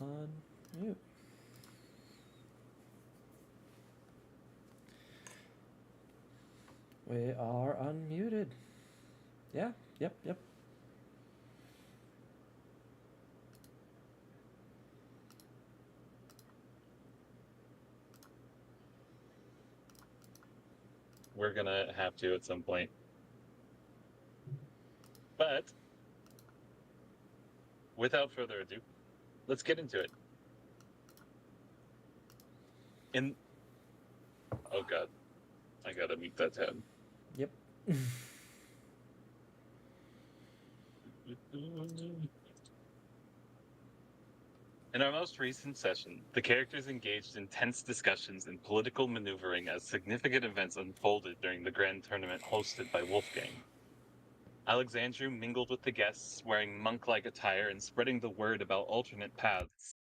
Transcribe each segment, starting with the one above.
Unmute. We are unmuted. Yeah, yep. We're gonna have to at some point. But without further ado, let's get into it. Oh god, I gotta mute that tab. Yep. In our most recent session, the characters engaged in tense discussions and political maneuvering as significant events unfolded during the grand tournament hosted by Wolfgang. Alexandru mingled with the guests, wearing monk-like attire and spreading the word about alternate paths.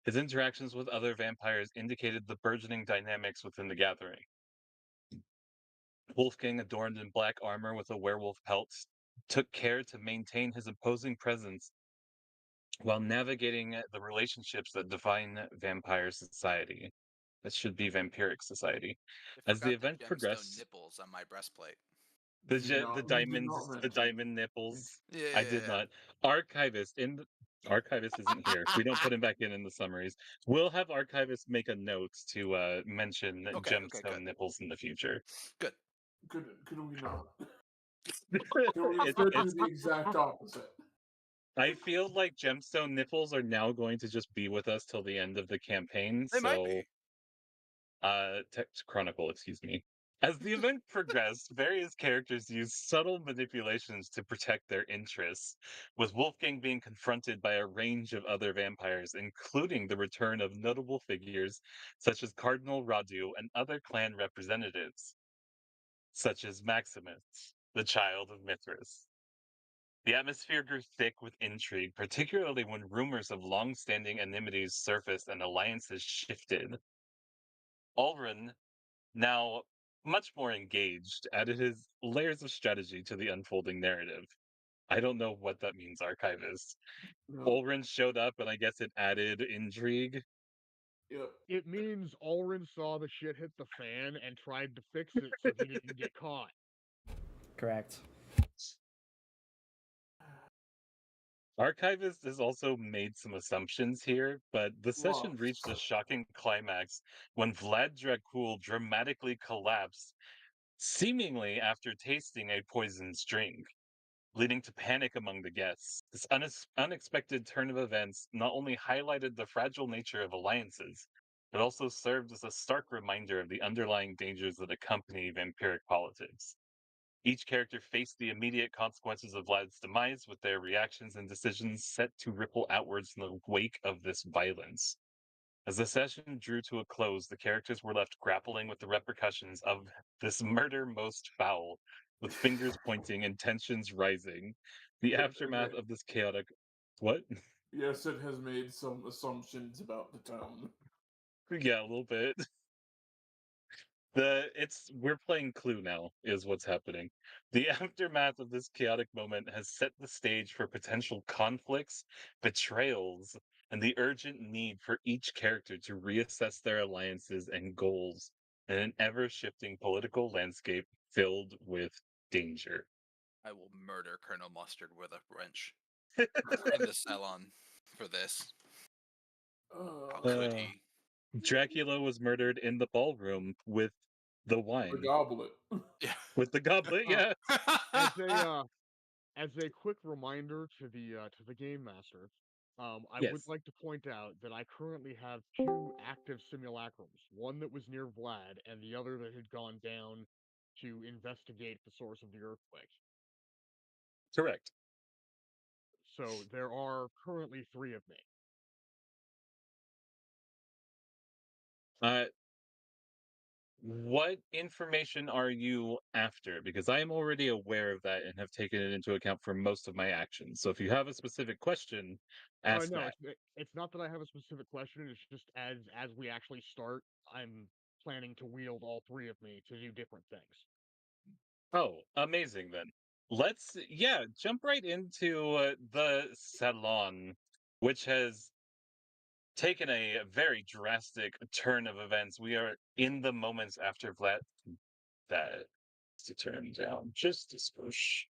His interactions with other vampires indicated the burgeoning dynamics within the gathering. Wolfgang, adorned in black armor with a werewolf pelt, took care to maintain his imposing presence while navigating the relationships that define vampire society. That should be vampiric society. I As the forgot the event gemstone progressed, nipples on my breastplate. the You did not- the you did diamonds, not the mention. diamond nipples. Yeah. I did not. Archivist Archivist isn't here. We don't put him back in the summaries. We'll have Archivist make a note to mention Okay, gemstone good. nipples in the future. Good. Could we not? It- Can we instead do the exact opposite? I feel like gemstone nipples are now going to just be with us till the end of the campaign. They might be. Chronicle, excuse me. As the event progressed, various characters used subtle manipulations to protect their interests, with Wolfgang being confronted by a range of other vampires, including the return of notable figures such as Cardinal Radu and other clan representatives, such as Maximus, the child of Mithras. The atmosphere grew thick with intrigue, particularly when rumors of long-standing enmities surfaced and alliances shifted. Ulrin, now much more engaged, added his layers of strategy to the unfolding narrative. I don't know what that means, Archivist. No. Ulrin showed up, and I guess it added intrigue. Yep. It means Ulrin saw the shit hit the fan and tried to fix it so he didn't get caught. Correct. Archivist has also made some assumptions here, but the session Lots. reached a shocking climax when Vlad Dracul dramatically collapsed, seemingly after tasting a poisoned drink, leading to panic among the guests. This unexpected turn of events not only highlighted the fragile nature of alliances, but also served as a stark reminder of the underlying dangers that accompany vampiric politics. Each character faced the immediate consequences of Vlad's demise, with their reactions and decisions set to ripple outwards in the wake of this violence. As the session drew to a close, the characters were left grappling with the repercussions of this murder most foul, with fingers pointing and tensions rising. The aftermath of this chaotic. What? Yes, it has made some assumptions about the tone. Yeah, a little bit. We're playing Clue now, is what's happening. The aftermath of this chaotic moment has set the stage for potential conflicts, betrayals, and the urgent need for each character to reassess their alliances and goals in an ever-shifting political landscape filled with danger. I will murder Colonel Mustard with a wrench in the salon for this. How could Uh, he? Dracula was murdered in the ballroom with the The wine, goblet. Yeah. with the goblet. Yeah. As a quick reminder to the game master, I would Yes. like to point out that I currently have two active simulacrums. One that was near Vlad, and the other that had gone down to investigate the source of the earthquake. Correct. So there are currently 3 of me. What information are you after? Because I am already aware of that and have taken it into account for most of my actions. So if you have a specific question, ask No, that. it's not that I have a specific question. It's just as we actually start, I'm planning to wield all 3 of me to do different things. Oh, amazing then. Let's, yeah, jump right into the salon, which has taken a very drastic turn of events. We are in the moments after Vlad. That to turn down just a squish.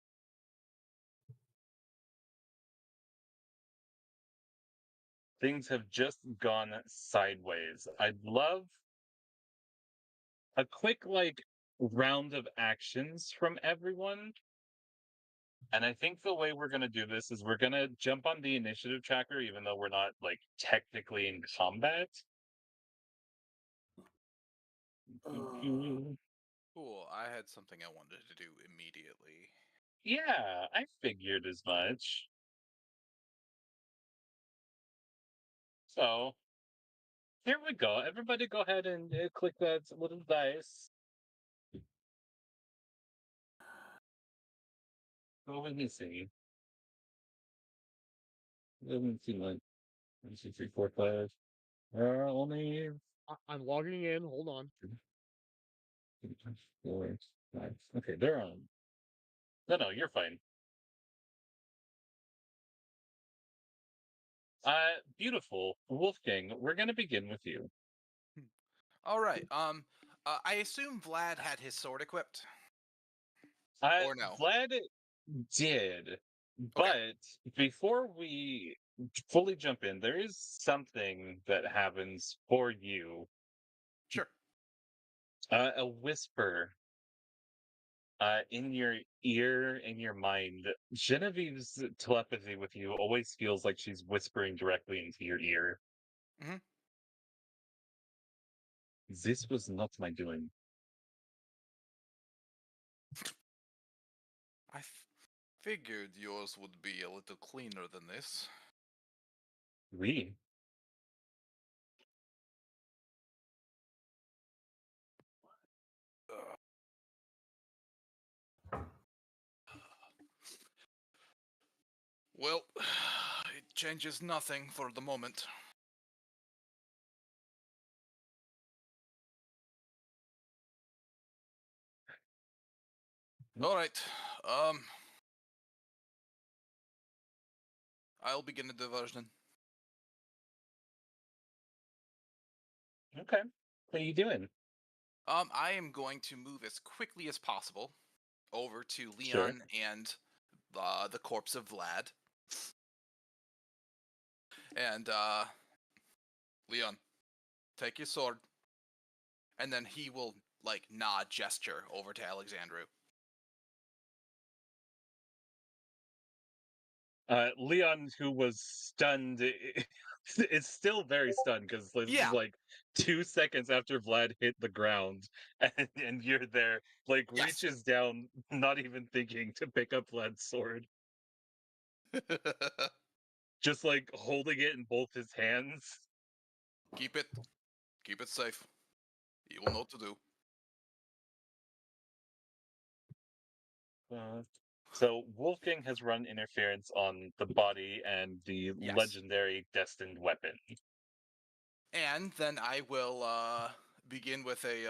Things have just gone sideways. I'd love a quick round of actions from everyone. And I think the way we're going to do this is we're going to jump on the initiative tracker, even though we're not technically in combat. Cool. I had something I wanted to do immediately. Yeah, I figured as much. So, here we go. Everybody go ahead and click that little dice. Go and see. Let me see, 1, 2, 3, 4, 5. There are only I'm logging in. Hold on. 4, 5. Okay, they're on. No, you're fine. Beautiful. Wolfgang, we're going to begin with you. All right. I assume Vlad had his sword equipped. Or no? Vlad did, Okay. but before we fully jump in, there is something that happens for you. Sure. A whisper in your ear, in your mind. Genevieve's telepathy with you always feels like she's whispering directly into your ear. Mhm. This was not my doing. I figured yours would be a little cleaner than this. We. Well, it changes nothing for the moment. All right. I'll begin the diversion. Okay. What are you doing? I am going to move as quickly as possible over to Sure. Leon and the corpse of Vlad. And Leon, take your sword. And then he will nod gesture over to Alexandru. Leon, who was stunned, is still very stunned because this Yeah. is 2 seconds after Vlad hit the ground, and you're there, Yes. reaches down, not even thinking to pick up Vlad's sword, just holding it in both his hands. Keep it safe. You will know what to do. So Wolfgang has run interference on the body and the Yes. legendary destined weapon. And then I will begin with a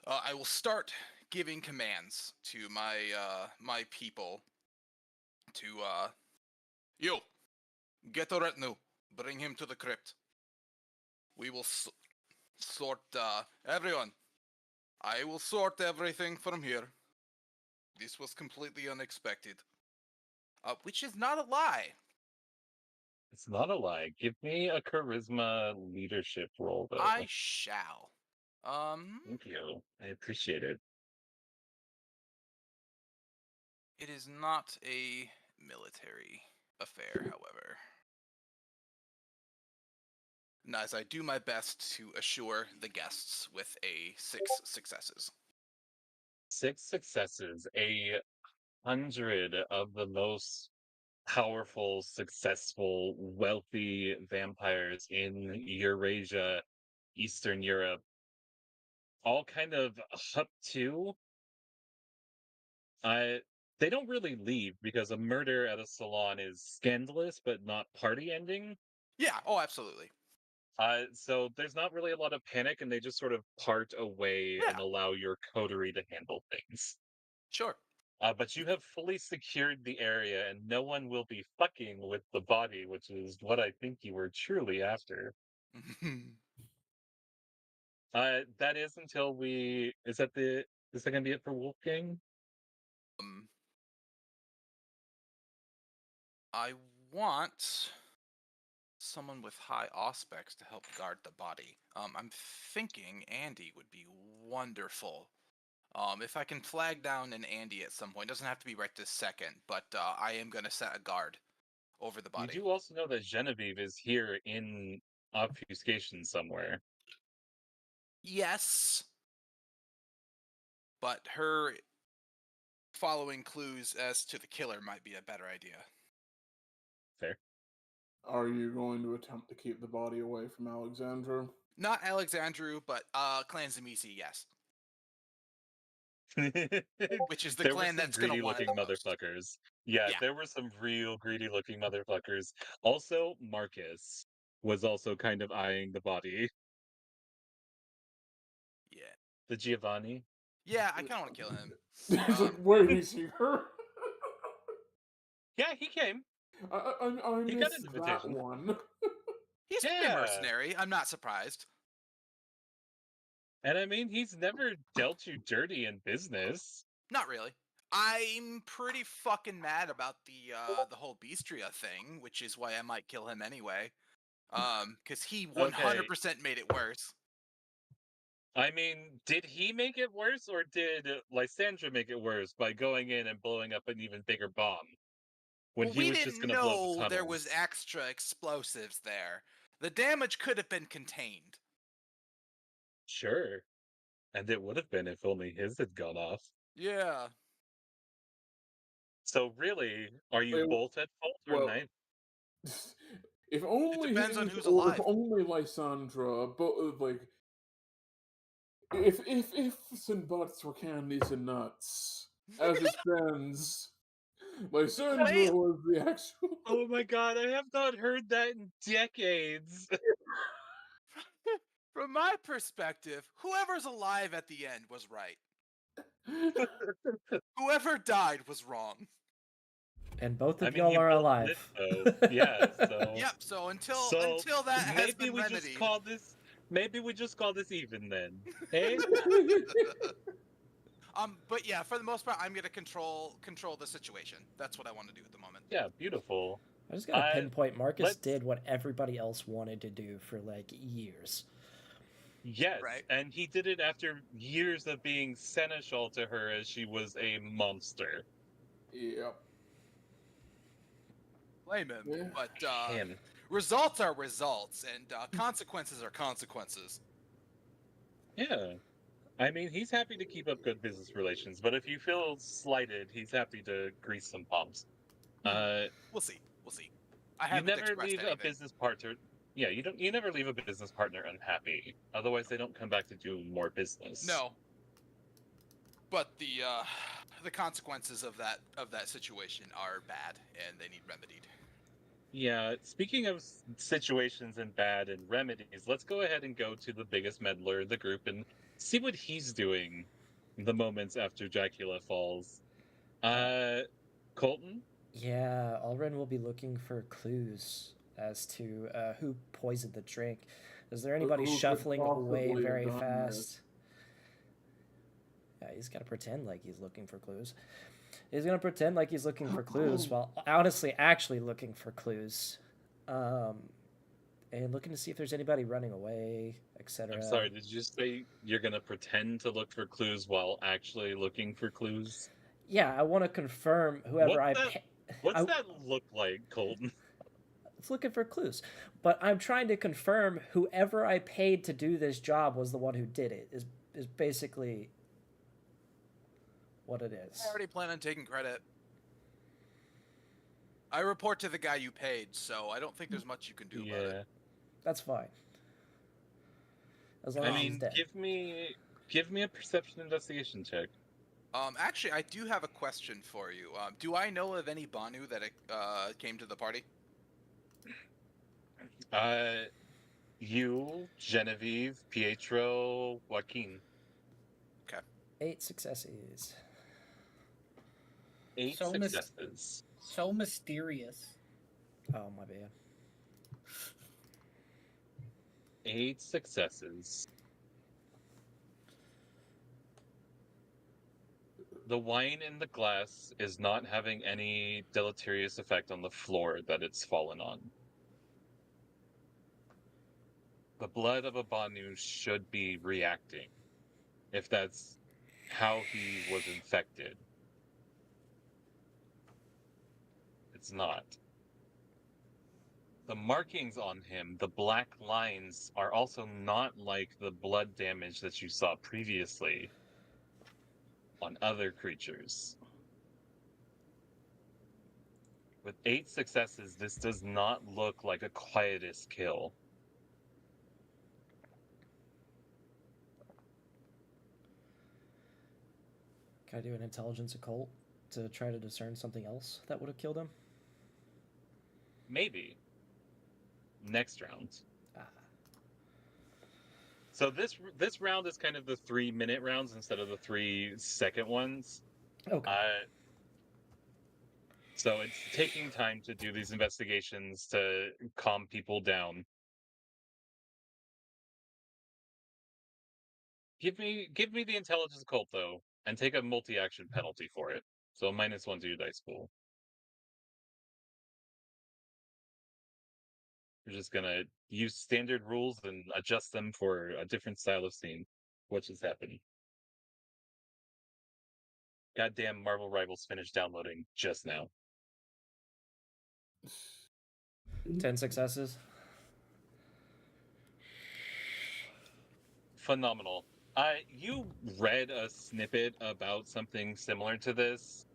I will start giving commands to my people to yo, get a retinue, bring him to the crypt. We will sort everyone. I will sort everything from here. This was completely unexpected. Which is not a lie. It's not a lie. Give me a charisma leadership role, though. I shall. Thank you. I appreciate it. It is not a military affair, however. And as I do my best to assure the guests with a 6 successes. 6 successes. 100 of the most powerful, successful, wealthy vampires in Eurasia, Eastern Europe, all kind of up to. They don't really leave because a murder at a salon is scandalous, but not party ending. Yeah, oh, absolutely. So there's not really a lot of panic, and they just sort of part away and Yeah. allow your coterie to handle things. Sure. But you have fully secured the area, and no one will be fucking with the body, which is what I think you were truly after. That is until we. Is that gonna be it for Wolfgang? I want someone with high aspects to help guard the body. I'm thinking Andy would be wonderful. If I can flag down an Andy at some point, doesn't have to be right this second, but I am gonna set a guard over the You body. do also know that Genevieve is here in obfuscation somewhere. Yes, but her following clues as to the killer might be a better idea. Fair. Are you going to attempt to keep the body away from Alexandra? Not Alexandru, but Clan Zamisi, yes. Which is the There were clan some that's gonna want it greedy-looking the most. motherfuckers. Yeah, Yeah. there were some real greedy-looking motherfuckers. Also, Marcus was also kind of eyeing the body. Yeah. The Giovanni. Yeah, I kind of want to kill him. It's like, wait, is he her? Yeah, he came. I He got missed an that invitation. one. He's a Yeah. mercenary. I'm not surprised. And I mean, he's never dealt you dirty in business. Not really. I'm pretty fucking mad about the whole Beastria thing, which is why I might kill him anyway. Because he 100% made it worse. I mean, did he make it worse, or did Lysandra make it worse by going in and blowing up an even bigger bomb? When Well, he we was just didn't going to blow the know tunnels. there was extra explosives there. The damage could have been contained. Sure. And it would have been if only his had gone off. Yeah. So really, are you Wait, both at fault or well, neither? if only depends on his, who's or alive. if only Lysandra, but like, if ifs and buts were candies and nuts, as it stands, Lysandra Wait. was the actual. Oh my god, I have not heard that in decades. From my perspective, whoever's alive at the end was right. Whoever died was wrong. And both I of mean, y'all you are both alive. lived, though. Yeah, so Yep. So until that has maybe been we remedied. just call this. Maybe we just call this even then. Hey. But yeah, for the most part, I'm gonna control the situation. That's what I want to do at the moment. Yeah, beautiful. I just gotta pinpoint Marcus let's- did what everybody else wanted to do for like years. Yes, Right. and he did it after years of being seneschal to her as she was a monster. Yep. Blame him. Yeah. But Him. results are results, and consequences are consequences. Yeah. I mean, he's happy to keep up good business relations, but if you feel slighted, he's happy to grease some palms. We'll see. We'll see. I You haven't never expressed leave anything. a business partner. Yeah, you never leave a business partner unhappy. Otherwise, they don't come back to do more business. No. But the consequences of that situation are bad, and they need remedied. Yeah, speaking of situations and bad and remedies, let's go ahead and go to the biggest meddler in the group and see what he's doing the moments after Dracula falls. Colton? Yeah, Alren will be looking for clues as to who poisoned the drink. Is there anybody Who could shuffling away possibly very have done this? fast? Yeah, he's got to pretend like he's looking for clues. He's going to pretend like he's looking for clues while honestly actually looking for clues. And looking to see if there's anybody running away, etc. I'm sorry, did you say you're going to pretend to look for clues while actually looking for clues? Yeah, I want to confirm whoever What's that look like, Colton? It's looking for clues. But I'm trying to confirm whoever I paid to do this job was the one who did it, is basically what it is. I already plan on taking credit. I report to the guy you paid, so I don't think there's much you can do about it. That's fine. As long as he's dead. Give me a perception investigation check. Actually, I do have a question for you. Do I know of any Banu that came to the party? You, Genevieve, Pietro, Joaquin. Okay. 8 successes. 8 So successes. So mysterious. Oh, my bad. 8 successes. The wine in the glass is not having any deleterious effect on the floor that it's fallen on. The blood of Abanu should be reacting, if that's how he was infected. It's not. The markings on him, the black lines, are also not like the blood damage that you saw previously on other creatures. With 8 successes, this does not look like a quietus kill. Can I do an intelligence occult to try to discern something else that would have killed him? Maybe. Next round. Ah. So this round is kind of the 3-minute rounds instead of the 3-second ones. Okay. So it's taking time to do these investigations to calm people down. Give me the intelligence occult though, and take a multi-action penalty for it. So a -1 to your dice pool. You're just gonna use standard rules and adjust them for a different style of scene. What just happened? Goddamn Marvel Rivals finished downloading just now. 10 successes. Phenomenal. You read a snippet about something similar to this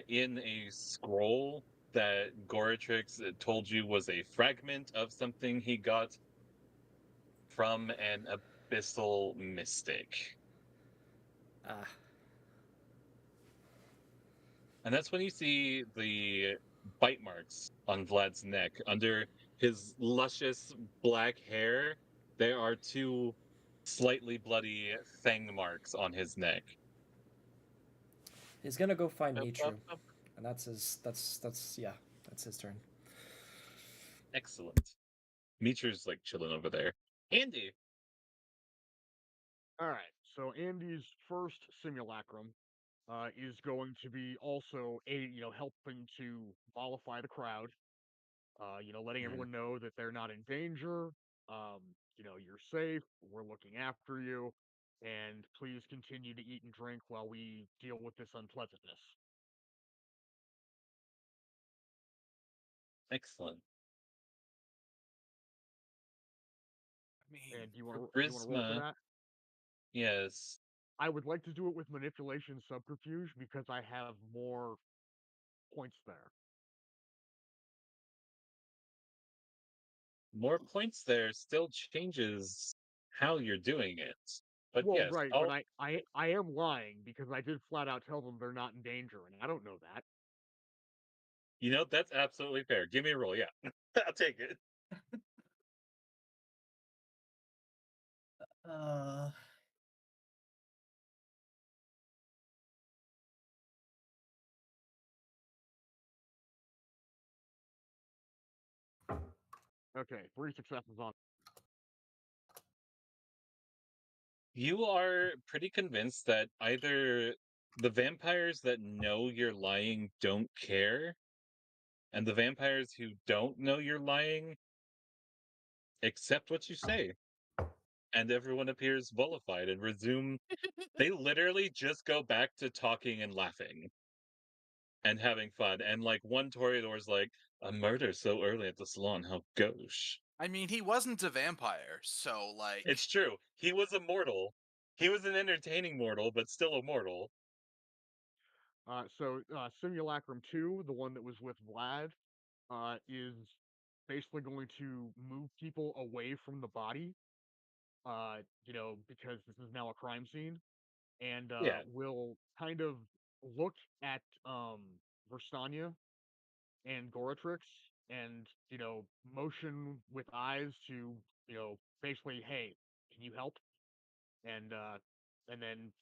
in a scroll that Goratrix told you was a fragment of something he got from an abyssal mystic. Ah. And that's when you see the bite marks on Vlad's neck. Under his luscious black hair, there are 2 slightly bloody fang marks on his neck. He's gonna go find Up, Mitru. up, up. And that's his turn. Excellent. Mitru's like chilling over there. Andy. All right. So Andy's first simulacrum is going to be also helping to mollify the crowd. Letting everyone know that they're not in danger. You're safe. We're looking after you, and please continue to eat and drink while we deal with this unpleasantness. Excellent. I mean, And you want to roll for Charisma. that? Yes. I would like to do it with manipulation subterfuge because I have more points there. More points there still changes how you're doing it. But Well, yes, right, but I am lying because I did flat out tell them they're not in danger, and I don't know that. that's absolutely fair. Give me a roll, yeah. I'll take it. Uh, Okay, 3 successes on. You are pretty convinced that either the vampires that know you're lying don't care, and the vampires who don't know you're lying accept what you say. And everyone appears vilified and resume. They literally just go back to talking and laughing and having fun. And like one Toreador's like, a murder so early at the salon, how gauche. I mean, he wasn't a vampire, so like. It's true. He was a mortal. He was an entertaining mortal, but still a mortal. Simulacrum 2, the one that was with Vlad, is basically going to move people away from the body, because this is now a crime scene, and Yeah. will kind of look at Verstania and Goratrix and, motion with eyes to, basically, hey, can you help? And then,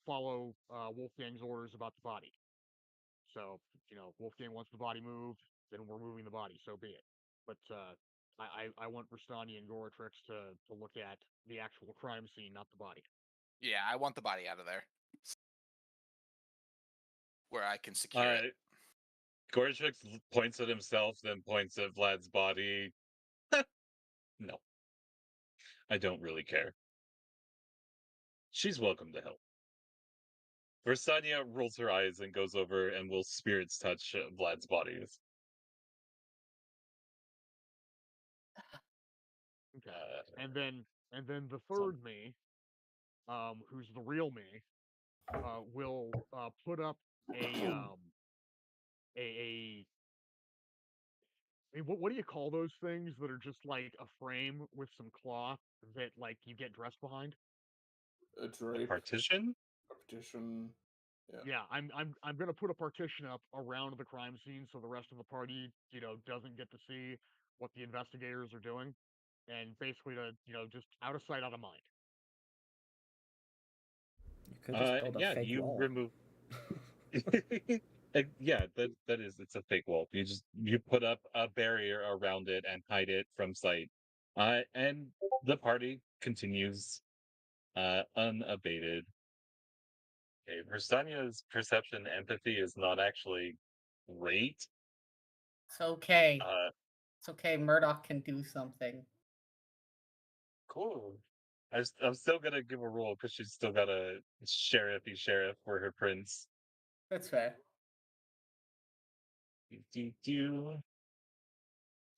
follow Wolfgang's orders about the body. So, Wolfgang wants the body moved, then we're moving the body, so be it. But I want Verstani and Goratrix to look at the actual crime scene, not the body. Yeah, I want the body out of there. Where I can secure it. Gorchik points at himself, then points at Vlad's body. No. I don't really care. She's welcome to help. Versania rolls her eyes and goes over and will spirits touch Vlad's body. Okay. And then the third me, who's the real me, will put up a a I mean, what do you call those things that are just like a frame with some cloth that like you get dressed behind? A drape. Partition? A partition. Yeah. Yeah, I'm gonna put a partition up around the crime scene so the rest of the party, doesn't get to see what the investigators are doing, and basically to, just out of sight, out of mind. You could just build a Yeah, fake you wall. remove. Yeah, that is, it's a fake wall. You put up a barrier around it and hide it from sight. And the party continues unabated. Okay, Versania's perception empathy is not actually great. It's okay. Uh, It's okay. Murdoch can do something. cool. I'm still gonna give a roll because she's still got a sheriff for her prince. That's fair. Do.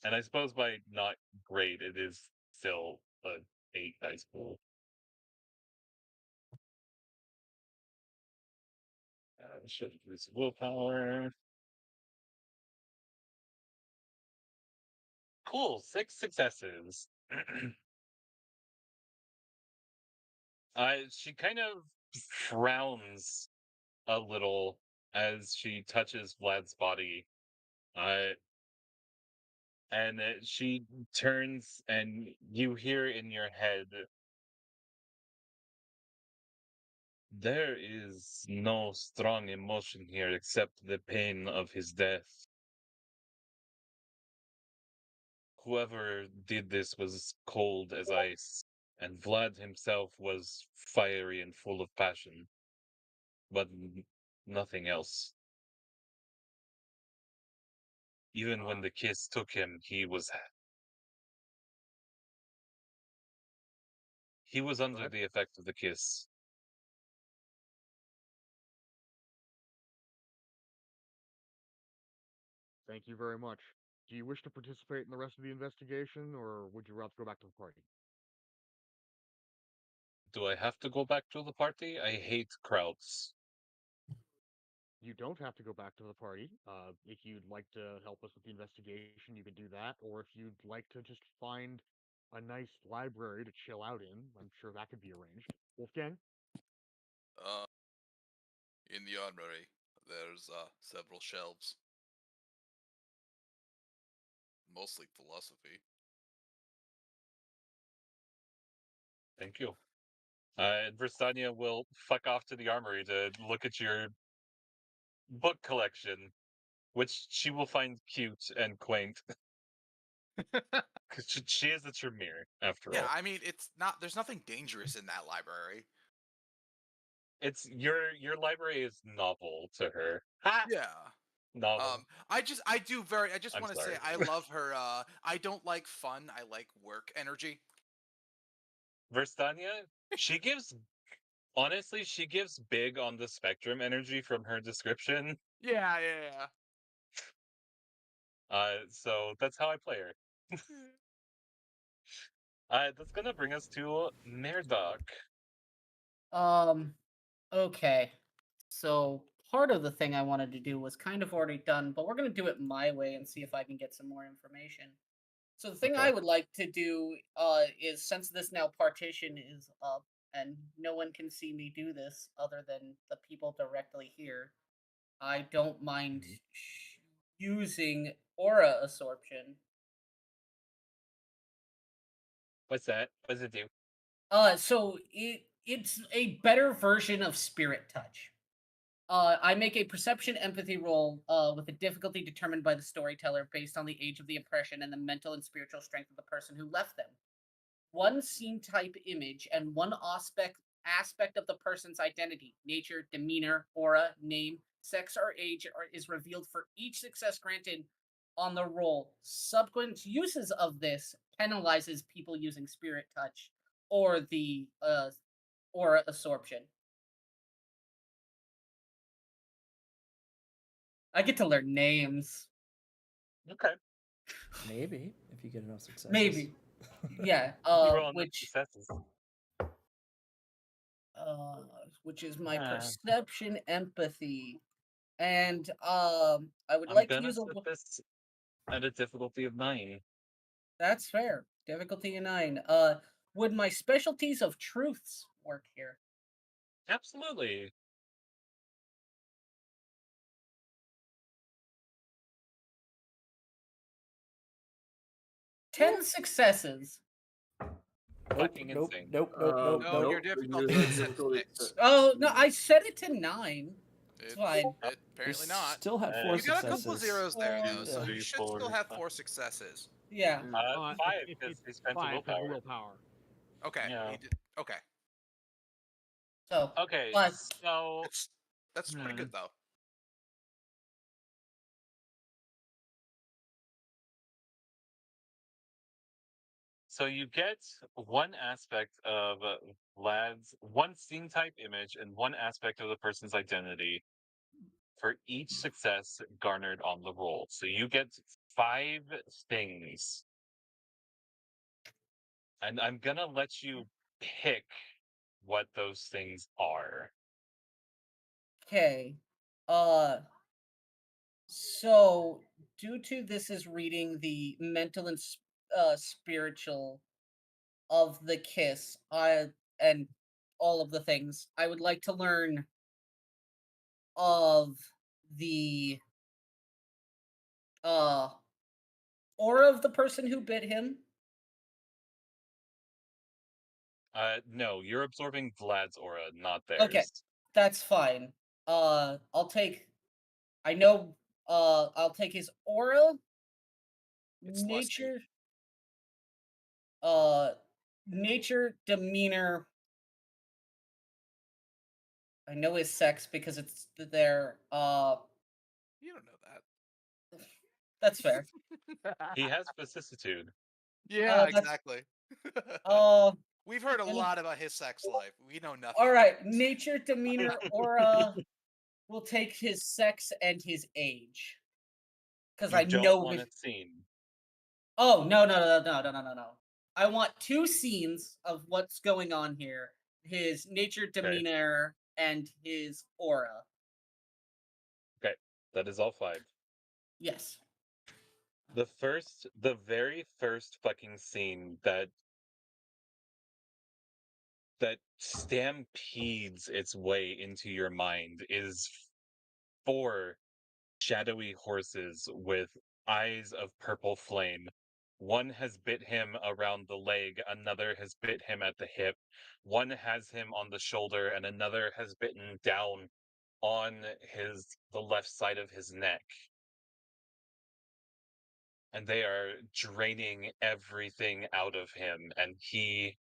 And I suppose by not great, it is still a 8 dice pool. Should use willpower. Cool, 6 successes. She kind of frowns a little as she touches Vlad's body. And she turns, and you hear in your head, there is no strong emotion here except the pain of his death. Whoever did this was cold as ice, and Vlad himself was fiery and full of passion, but nothing else. Even when the kiss took him, he was under Right. the effect of the kiss. Thank you very much. Do you wish to participate in the rest of the investigation, or would you rather go back to the party? Do I have to go back to the party? I hate crowds. You don't have to go back to the party. If you'd like to help us with the investigation, you can do that. Or if you'd like to just find a nice library to chill out in, I'm sure that could be arranged. Wolfgang? In the armory, there's several shelves. Mostly philosophy. Thank you. Versania will fuck off to the armory to look at your book collection, which she will find cute and quaint. Because she is a Tremere, after Yeah, all. I mean, it's not. There's nothing dangerous in that library. It's your library is novel to her. Ha! Yeah. Novel. I just I'm want to say sorry. I love her. I don't like fun. I like work energy. Verstania, honestly, she gives big on the spectrum energy from her description. Yeah, yeah. So that's how I play her. That's gonna bring us to Murdoch. Okay. So part of the thing I wanted to do was kind of already done, but we're gonna do it my way and see if I can get some more information. So the thing Okay. I would like to do is, since this now partition is up and no one can see me do this other than the people directly here, I don't mind using aura absorption. What's that? What does it do? So it's a better version of spirit touch. I make a perception empathy roll with a difficulty determined by the storyteller based on the age of the impression and the mental and spiritual strength of the person who left them. One scene type image and one aspect of the person's identity, nature, demeanor, aura, name, sex, or age is revealed for each success granted on the roll. Subsequent uses of this penalizes people using spirit touch or the aura absorption. I get to learn names. Okay. Maybe if you get enough successes. Maybe. Yeah. You roll enough Which successes. which is my Ah. perception empathy. And I would I'm like to gonna use a set this at a difficulty of 9. that's fair. Difficulty of 9. Would my specialties of truths work here? Absolutely. Ten successes. Nope, Fucking nope, insane. nope, nope, nope, No, nope. your because difficulty that is set to difficulty is 6. set. Oh no, I set it to 9. It's fine. You apparently not. still have Uh, 4 You got a couple of successes. zeros there, though, so Three, you should four, still have five. 4 successes. Yeah. 5 because he spent a 5 'cause of willpower. willpower. Okay. Yeah. Okay. So Okay, but so That's pretty good, though. you get one aspect of one scene type image and one aspect of the person's identity for each success garnered on the roll. So you get 5 things. And I'm gonna let you pick what those things are. okay. So due to this is reading the mental and spiritual of the kiss, and all of the things, I would like to learn of the uh aura of the person who bit him. No, you're absorbing Vlad's aura, not theirs. Okay, that's fine. I'll take. I know. I'll take his aura, It's lusty. nature, nature, demeanor. I know his sex because it's there. You don't know that. That's fair. He has vicissitude. Yeah, that's- exactly. We've heard a and- lot about his sex life. We know nothing. all right, nature, demeanor, aura. Will take his sex and his age. Because You I don't know want his. it seen. Oh no! I want 2 scenes of what's going on here: his nature, demeanor, and his aura. Okay, that is all 5. Yes. The very first fucking scene that stampedes its way into your mind is 4 shadowy horses with eyes of purple flame. One has bit him around the leg, another has bit him at the hip, one has him on the shoulder, and another has bitten down on the left side of his neck. And they are draining everything out of him, and he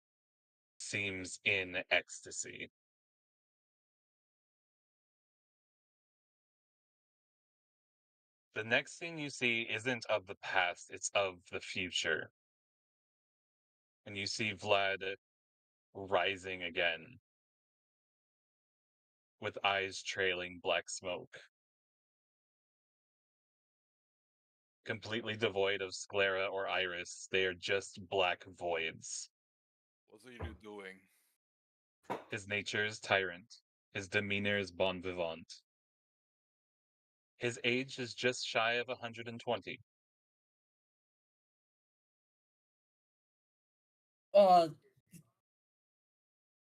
seems in ecstasy. The next thing you see isn't of the past, it's of the future. And you see Vlad rising again, with eyes trailing black smoke. Completely devoid of sclera or iris, they are just black voids. What are you doing? His nature is tyrant. His demeanor is bon vivant. His age is just shy of 120.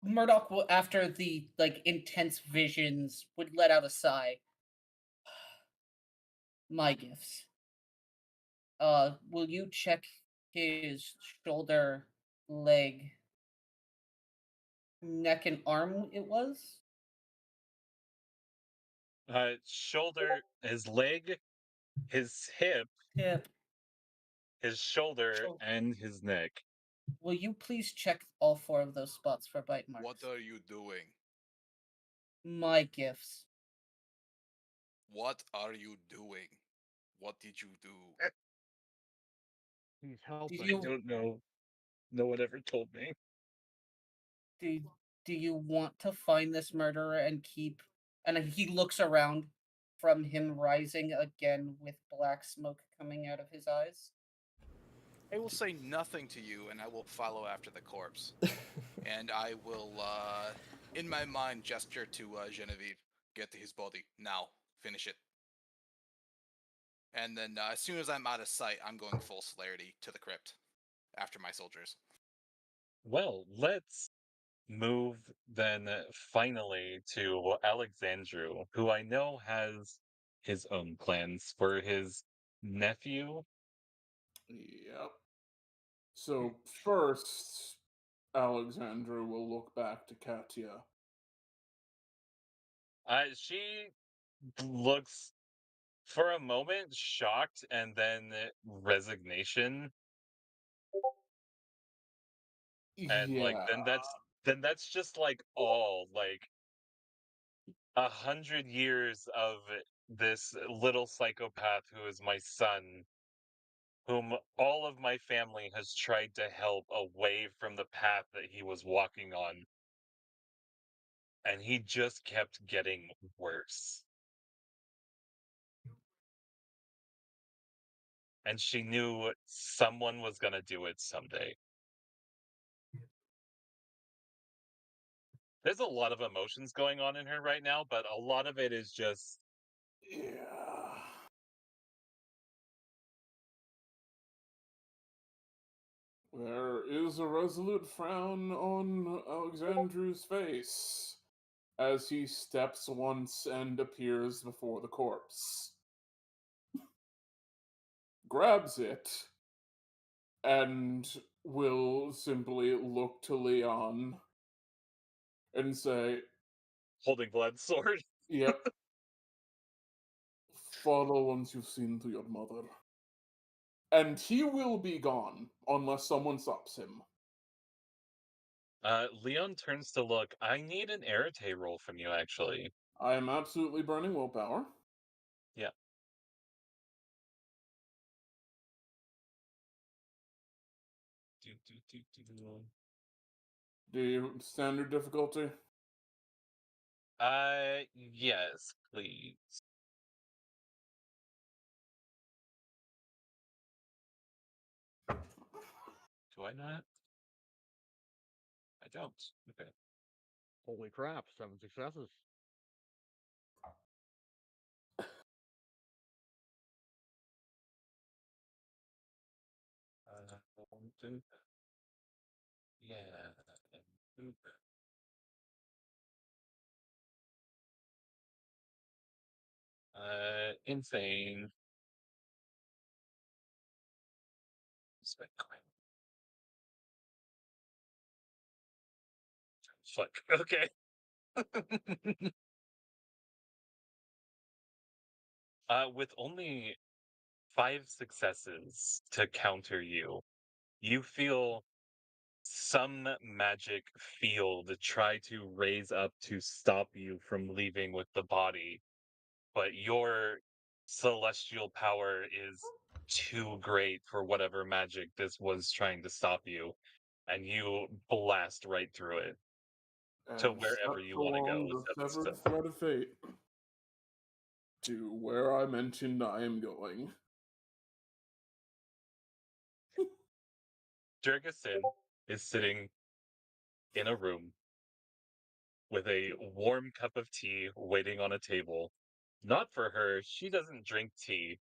Murdoch will, after the intense visions, would let out a sigh. My gifts. Will you check his shoulder, leg, neck, and arm? It was. Shoulder, his leg, his hip, Tip. his shoulder, Shou- and his neck. Will you please check all 4 of those spots for bite marks? What are you doing? My gifts. What are you doing? What did you do? He's helping. you- I don't know. No one ever told me. Do you want to find this murderer and keep? And he looks around from him rising again with black smoke coming out of his eyes. I will say nothing to you, and I will follow after the corpse. And I will, in my mind, gesture to Genevieve. Get to his body now. Finish it. And then as soon as I'm out of sight, I'm going full celerity to the crypt after my soldiers. Well, let's move then finally to Alexandru, who I know has his own plans for his nephew. Yep. So first, Alexandra will look back to Katya. She looks for a moment shocked and then resignation, and like Yeah. then that's just like all like 100 years of this little psychopath who is my son, whom all of my family has tried to help away from the path that he was walking on. And he just kept getting worse. And she knew someone was going to do it someday. There's a lot of emotions going on in her right now, but a lot of it is just Yeah. There is a resolute frown on Alexandru's face as he steps once and appears before the corpse. Grabs it and will simply look to Leon and say, holding Vlad's sword. "Yep. Follow once you've seen to your mother." And he will be gone unless someone stops him. Leon turns to look. I need an Arete roll from you, actually. I am absolutely burning willpower. Yeah. Do you standard difficulty? Yes, please. Do I not? I don't. Okay. Holy crap! 7 successes. Yeah. Insane. Spend coin. Fuck. Okay. With only 5 successes to counter you, you feel some magic field try to raise up to stop you from leaving with the body, but your celestial power is too great for whatever magic this was trying to stop you, and you blast right through it to And wherever step you want to along go. the Except severed thread of fate to where I mentioned I am going. Jurgensen is sitting in a room with a warm cup of tea waiting on a table. Not for her, she doesn't drink tea.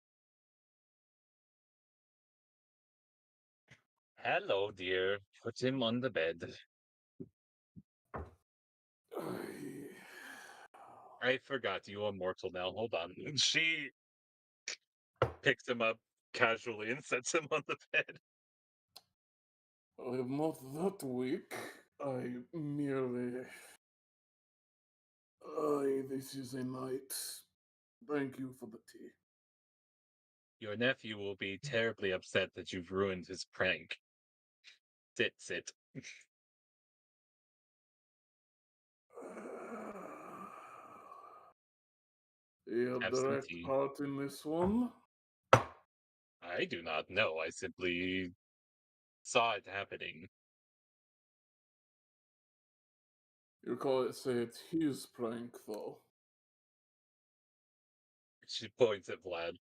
Hello, dear. Put him on the bed. I forgot you are mortal now. Hold on. She picks him up casually and sets him on the bed. I am not that weak. I merely. This is a night Thank you for the tea. Your nephew will be terribly upset that you've ruined his prank. Sit. You Have some direct tea. part in this one? I do not know. I simply saw it happening. You call it say it's his prank, though. She points at Vlad.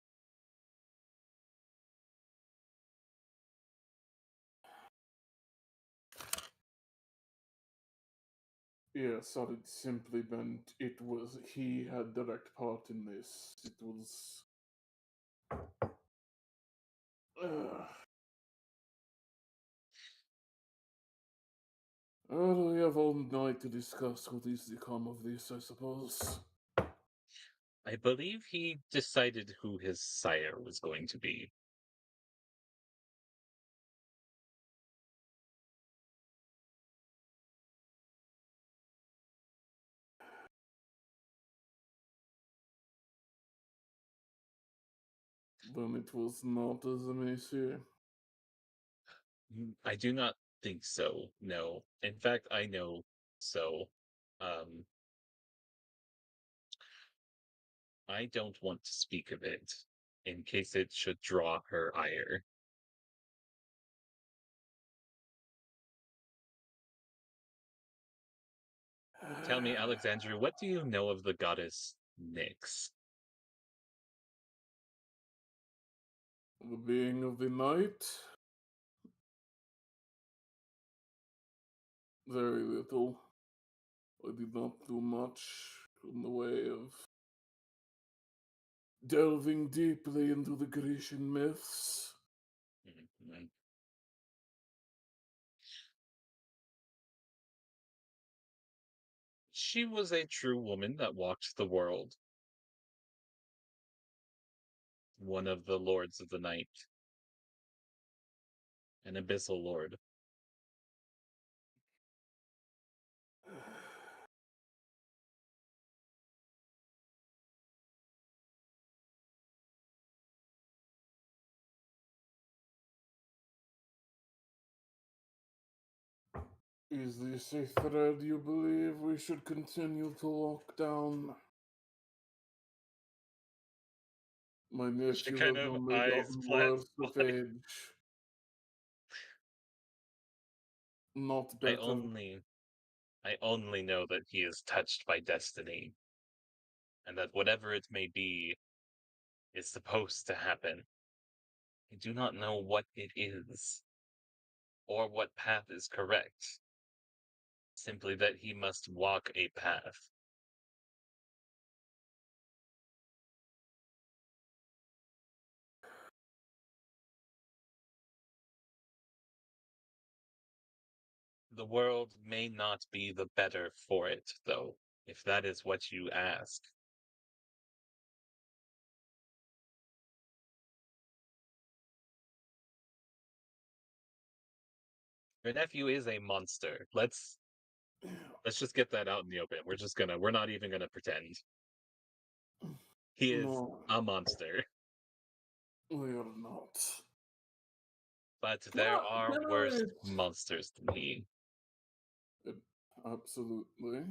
Yes, had it simply meant it was he had direct part in this. It was. Well, we have all night to discuss what is the come of this, I suppose. I believe he decided who his sire was going to be. Then it was not as I may say. I do not think so. No. In fact, I know so. Um, I don't want to speak of it in case it should draw her ire. Tell me, Alexandria, what do you know of the goddess Nyx? The being of the night? Very little. I did not do much in the way of delving deeply into the Grecian myths. Mhm. She was a true woman that walked the world. One of the lords of the night. An abyssal lord. Is this a thread you believe we should continue to lock down? My She nephew kind has of only eyes gotten Vlad's worse with body. age. Not I better. only know that he is touched by destiny, and that whatever it may be is supposed to happen. I do not know what it is, or what path is correct. Simply that he must walk a path. The world may not be the better for it, though, if that is what you ask. Your nephew is a monster. Let's just get that out in the open. We're not even gonna pretend. He is No, a monster. we are not. But Can there I, are can worse monsters than he. Absolutely.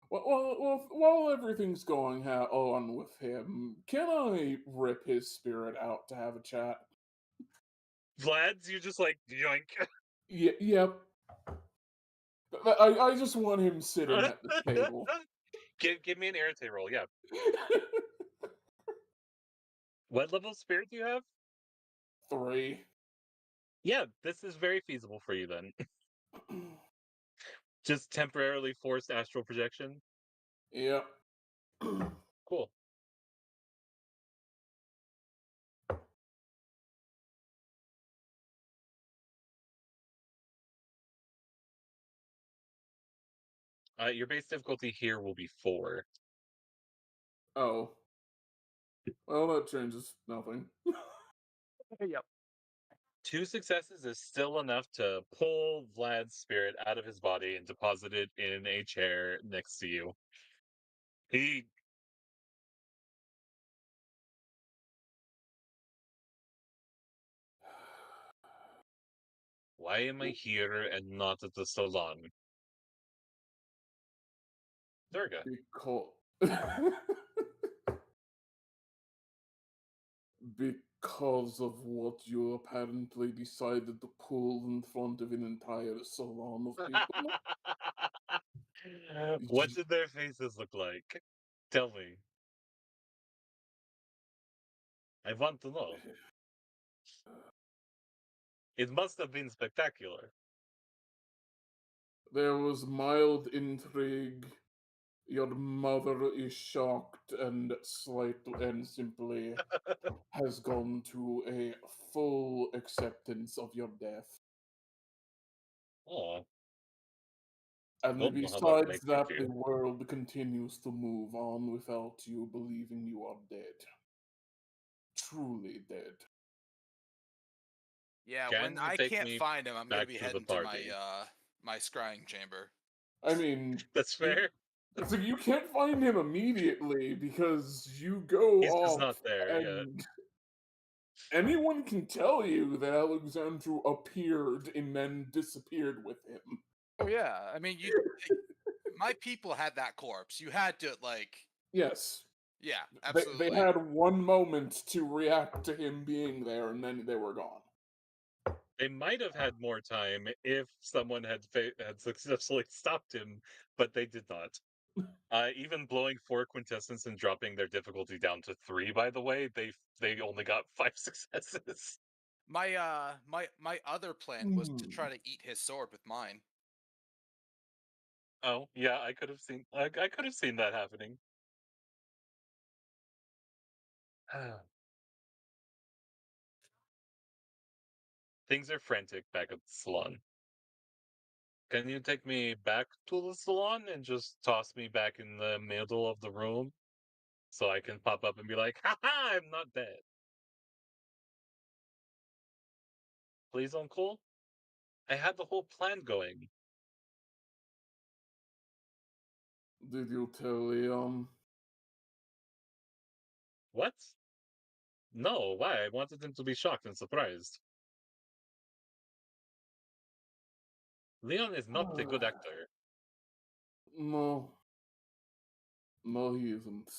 Well, while everything's going on with him, can I rip his spirit out to have a chat? Vlad's, you just like yoink. Yep. I just want him sitting at the table. Give me an irritate roll, yeah. What level of spirit do you have? 3. Yeah, this is very feasible for you then. Just temporarily forced astral projection. Yep. Cool. Your base difficulty here will be 4. Oh. Well, that changes nothing. Yep. 2 successes is still enough to pull Vlad's spirit out of his body and deposit it in a chair next to you. He Why am I here and not at the salon? Durga. Because because of what you apparently decided to pull in front of an entire salon of people. What did their faces look like? Tell me. I want to know. It must have been spectacular. There was mild intrigue. Your mother is shocked and simply has gone to a full acceptance of your death. Oh, And don't know how that besides makes me that, the feel. world continues to move on without you believing you are dead. Truly dead. Yeah, Can when you I take can't me find him, I'm gonna back be to the heading to my party? my scrying chamber. I mean, That's fair. so you can't find him immediately because you go He's just off not there yet. and anyone can tell you that Alexandru appeared and then disappeared with him. Oh yeah, I mean my people had that corpse. You had to like, Yes. yeah, They absolutely. had one moment to react to him being there and then they were gone. They might have had more time if someone had successfully stopped him, but they did not. Even blowing 4 quintessence and dropping their difficulty down to 3, by the way, they only got 5 successes. My other plan was to Hmm. try to eat his sword with mine. Oh, yeah, I could have seen that happening. Things are frantic back at the salon. Can you take me back to the salon and just toss me back in the middle of the room so I can pop up and be like, "Ha-ha, I'm not dead." Please, uncle? I had the whole plan going. Did you tell Leon? What? No, why? I wanted him to be shocked and surprised. Leon is not a good actor. No. No, he isn't.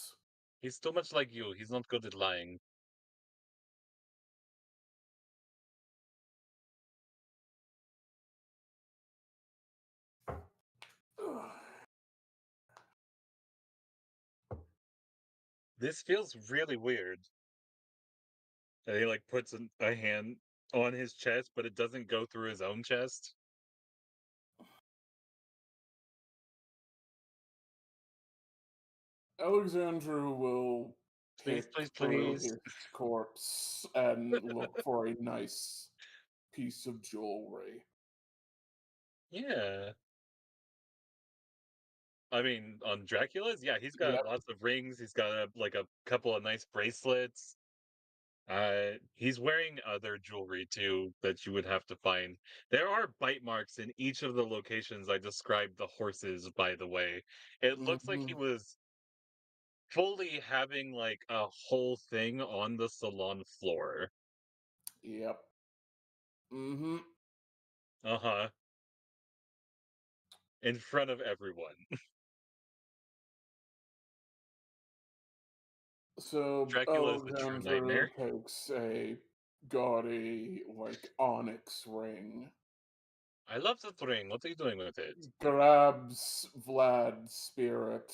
He's too much like you. He's not good at lying. This feels really weird. And he like puts a hand on his chest, but it doesn't go through his own chest. Alexandru will Please, pick please, through please. his corpse and look for a nice piece of jewelry. Yeah. I mean, on Dracula's, yeah, he's got Yep. lots of rings. He's got a couple of nice bracelets. He's wearing other jewelry too that you would have to find. There are bite marks in each of the locations I described the horses, by the way. It looks like he Mm-hmm. was fully having like a whole thing on the salon floor. Yep. Mm-hmm. Uh-huh. In front of everyone. So Dracula is the true Alexandru nightmare. takes a gaudy, onyx ring, I love the ring. What are you doing with it? grabs Vlad's spirit,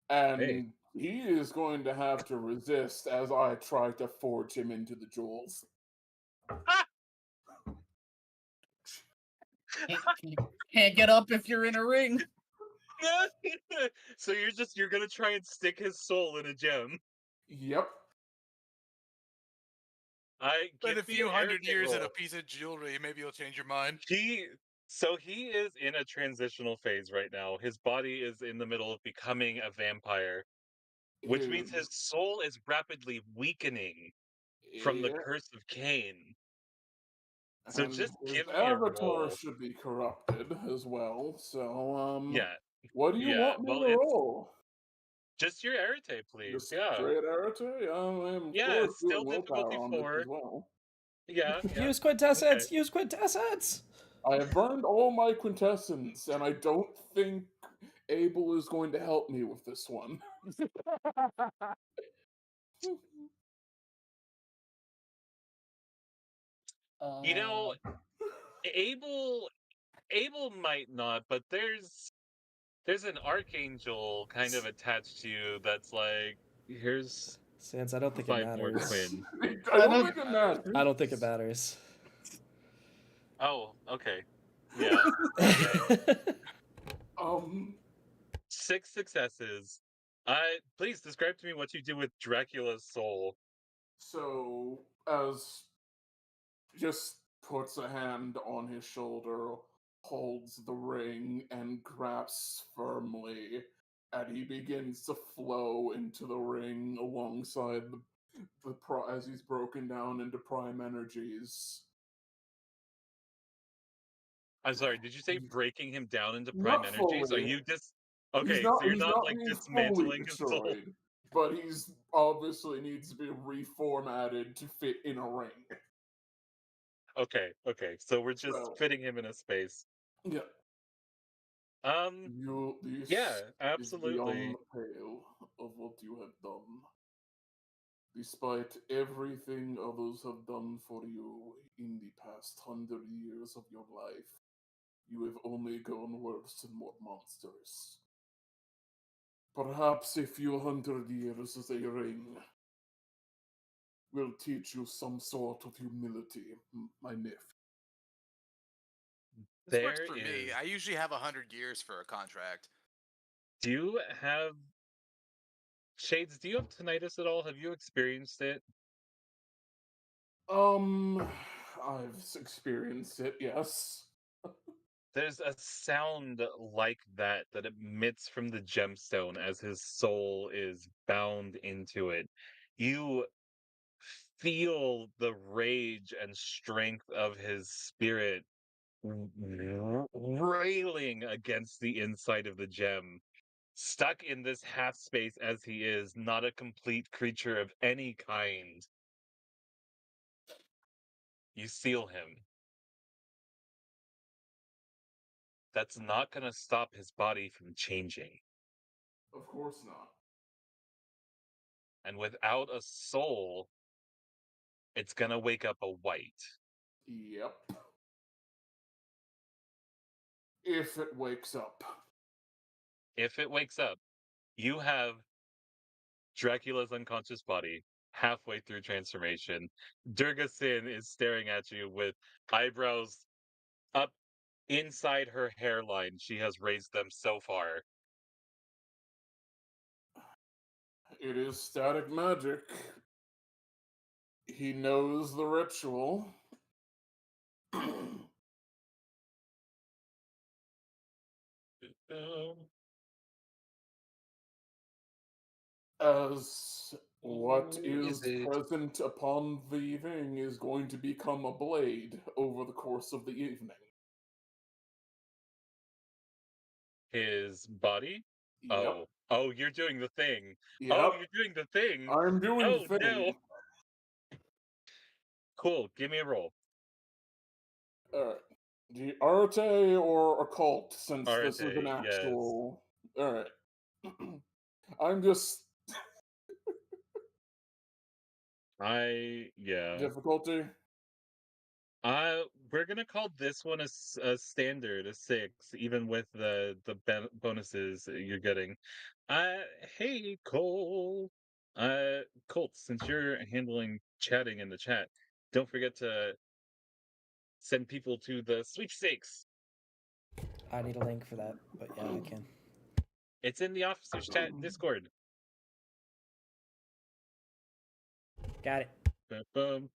Hey. and he is going to have to resist as I try to forge him into the jewels. Ah! Can't get up if you're in a ring. So you're gonna try and stick his soul in a gem. Yep. Spend a Give me few an hundred Eric years in a roll. piece of jewelry, maybe you'll change your mind. He is in a transitional phase right now. His body is in the middle of becoming a vampire, which means his His, soul is rapidly weakening from the yeah, curse of Cain. So and just his give me a avatar roll. should be corrupted as well. So, Yeah, what do you yeah. want me Well, to it's roll? just your Arete, please. Just Yeah. straight Arate? I am, of Yeah, course, it's doing still willpower difficulty on this as 4. well. Yeah. Use quintessence. Use quintessence. I have burned all my quintessence, and I don't think Abel is going to help me with this one. You know, Uh, Abel might not, but there's an archangel kind of attached to you that's like, here's Sans, I don't think it 5 more matters. quinn. I don't think it matters. I don't think it matters. Oh, okay. Yeah. Okay. 6 successes. Please describe to me what you do with Dracula's soul. So, as just puts a hand on his shoulder, holds the ring, and grasps firmly, and he begins to flow into the ring alongside as he's broken down into prime energies. I'm sorry, did you say breaking him down into prime Not energies? Are fully. you just He's okay? not, So you're he's not not like being fully dismantling his soul. destroyed, but he's obviously needs to be reformatted to fit in a ring. Okay, so we're just fitting him in a space. Yeah. This Yeah, is beyond absolutely. the pale of what you have done. Despite everything others have done for you in the past 100 years of your life, you have only gone worse and more monstrous. Perhaps a few 100 years as a ring will teach you some sort of humility, my nephew. This works There for me. is. I usually have 100 years for a contract. Do you have Shades? Do you have tinnitus at all? Have you experienced it? I've experienced it, yes. There's a sound like that emits from the gemstone as his soul is bound into it. You feel the rage and strength of his spirit railing against the inside of the gem. Stuck in this half space as he is, not a complete creature of any kind. You seal him. That's not going to stop his body from changing. Of course not. And without a soul, it's going to wake up a white. Yep. If it wakes up. If it wakes up, you have Dracula's unconscious body halfway through transformation. Durga Sin is staring at you with eyebrows up inside her hairline. She has raised them so far. It is static magic. He knows the ritual. As what is present upon the evening is going to become a blade over the course of the evening. His body? Yep. Oh, you're doing the thing. Yep. Oh, you're doing the thing. I'm doing the thing. No. Cool. Give me a roll. Alright. The Arte or occult, since Arte, this is an actual. Yes. Alright. I'm just. Yeah. Difficulty? We're gonna call this one a standard, a 6, even with the bonuses you're getting. Hey Cole. Colt, since you're handling chatting in the chat, don't forget to send people to the sweepstakes. I need a link for that, but yeah, I can. It's in the officers chat in Discord. Got it. Boom.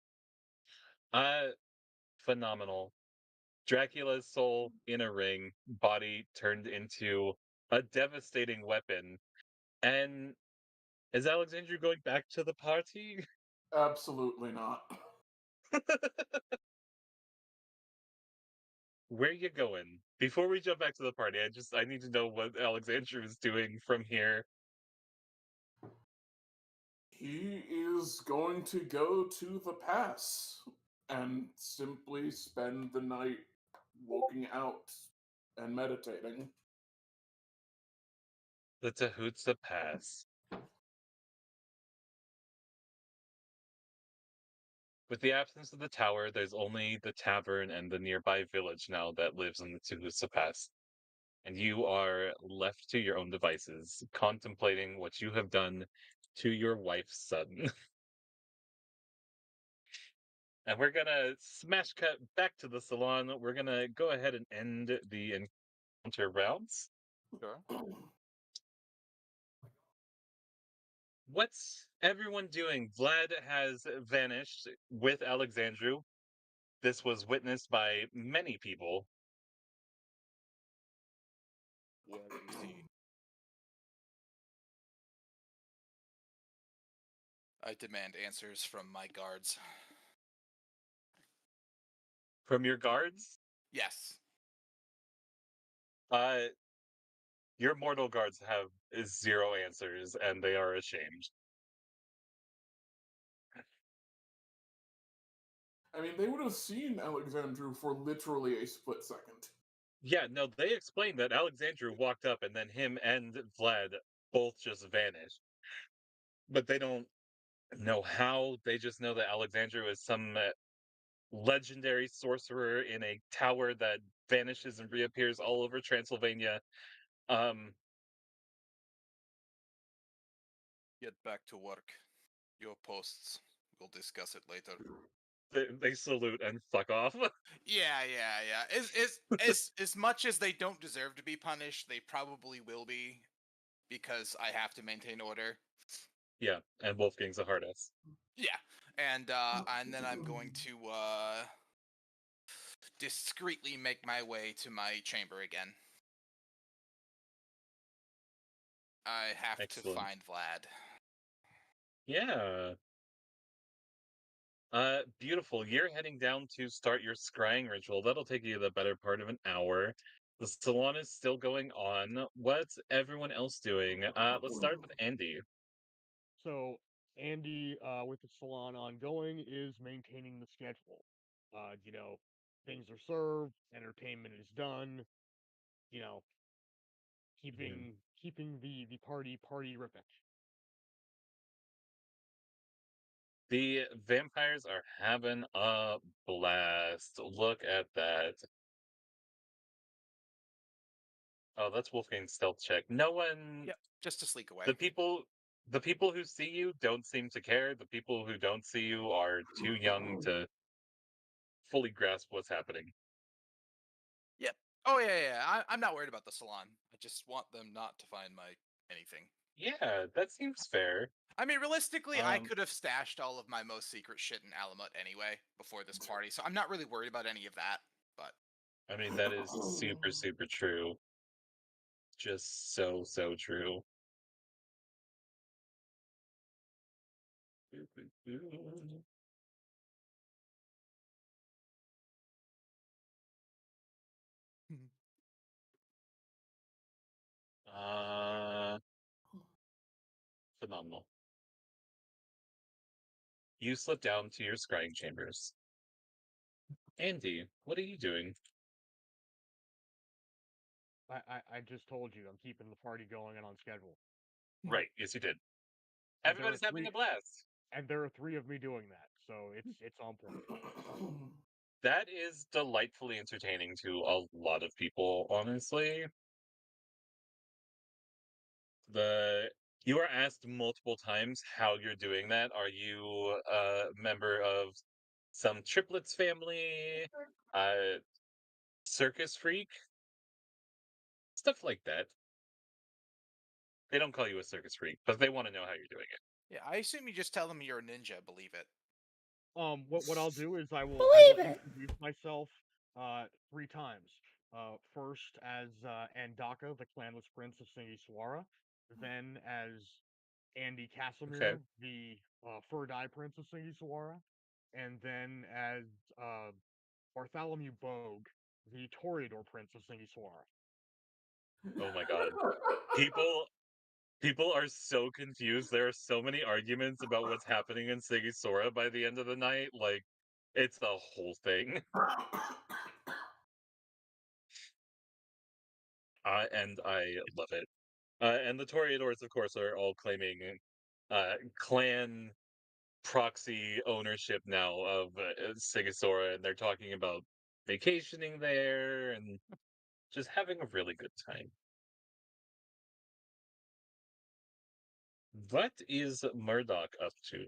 Phenomenal. Dracula's soul in a ring, body turned into a devastating weapon. And is Alexandria going back to the party? Absolutely not. Where you going? Before we jump back to the party, I need to know what Alexandria is doing from here. He is going to go to the pass and simply spend the night walking out and meditating. The Tahutsa Pass. With the absence of the tower, there's only the tavern and the nearby village now that lives in the Tahutsa Pass. And you are left to your own devices, contemplating what you have done to your wife's son. And we're gonna smash cut back to the salon. We're gonna go ahead and end the encounter rounds. Sure. What's everyone doing? Vlad has vanished with Alexandru. This was witnessed by many people. Where is he? I demand answers from my guards. From your guards? Yes. Your mortal guards have zero answers, and they are ashamed. I mean, they would have seen Alexandru for literally a split second. Yeah, no, they explained that Alexandru walked up, and then him and Vlad both just vanished. But they don't know how. They just know that Alexandru is some legendary sorcerer in a tower that vanishes and reappears all over Transylvania. Get back to work. Your posts. We'll discuss it later. They salute and fuck off. Yeah. As much as they don't deserve to be punished, they probably will be, because I have to maintain order. Yeah, and Wolfgang's a hard ass. Yeah, and then I'm going to discreetly make my way to my chamber again. I have Excellent. to find Vlad. Yeah. Beautiful. You're heading down to start your scrying ritual. That'll take you the better part of an hour. The salon is still going on. What's everyone else doing? Let's start with Andy. So Andy, with the salon ongoing, is maintaining the schedule. You know, things are served, entertainment is done. You know, keeping the party ripping. The vampires are having a blast. Look at that. Oh, that's Wolfgang's stealth check. No one. Yep, just to sleek away. The people who see you don't seem to care. The people who don't see you are too young to fully grasp what's happening. Yep. Oh yeah. I'm not worried about the salon. I just want them not to find my anything. Yeah, that seems fair. I mean, realistically, I Um, could have stashed all of my most secret shit in Alamut anyway before this party, so I'm not really worried about any of that. But I mean, that is super, super true. Just so, so true. Uh, Phenomenal. You slip down to your scrying chambers. Andy, what are you doing? I just told you I'm keeping the party going and on schedule. Right, yes, you did. And there are Everybody's having three a blast. and there are 3 of me doing that, so it's on point. That is delightfully entertaining to a lot of people, honestly. You are asked multiple times how you're doing that. Are you a member of some triplets family? Circus freak? Stuff like that. They don't call you a circus freak, but they want to know how you're doing it. yeah, I assume you just tell them you're a ninja. Believe it. What I'll do is I will Believe it! introduce myself 3 times. First as Andaka, the clanless prince of Singiswara, then as Andy Okay. Casimir, the Fur-Dye prince of Singiswara, and then as Bartholomew Bogue, the Toreador prince of Singiswara. Oh my god. People are so confused. There are so many arguments about what's happening in Sigisora by the end of the night. Like, It's the whole thing. And I love it. And the Toreadors, of course, are all claiming clan proxy ownership now of Sigisora, and they're talking about vacationing there and just having a really good time. What is Murdoch up to?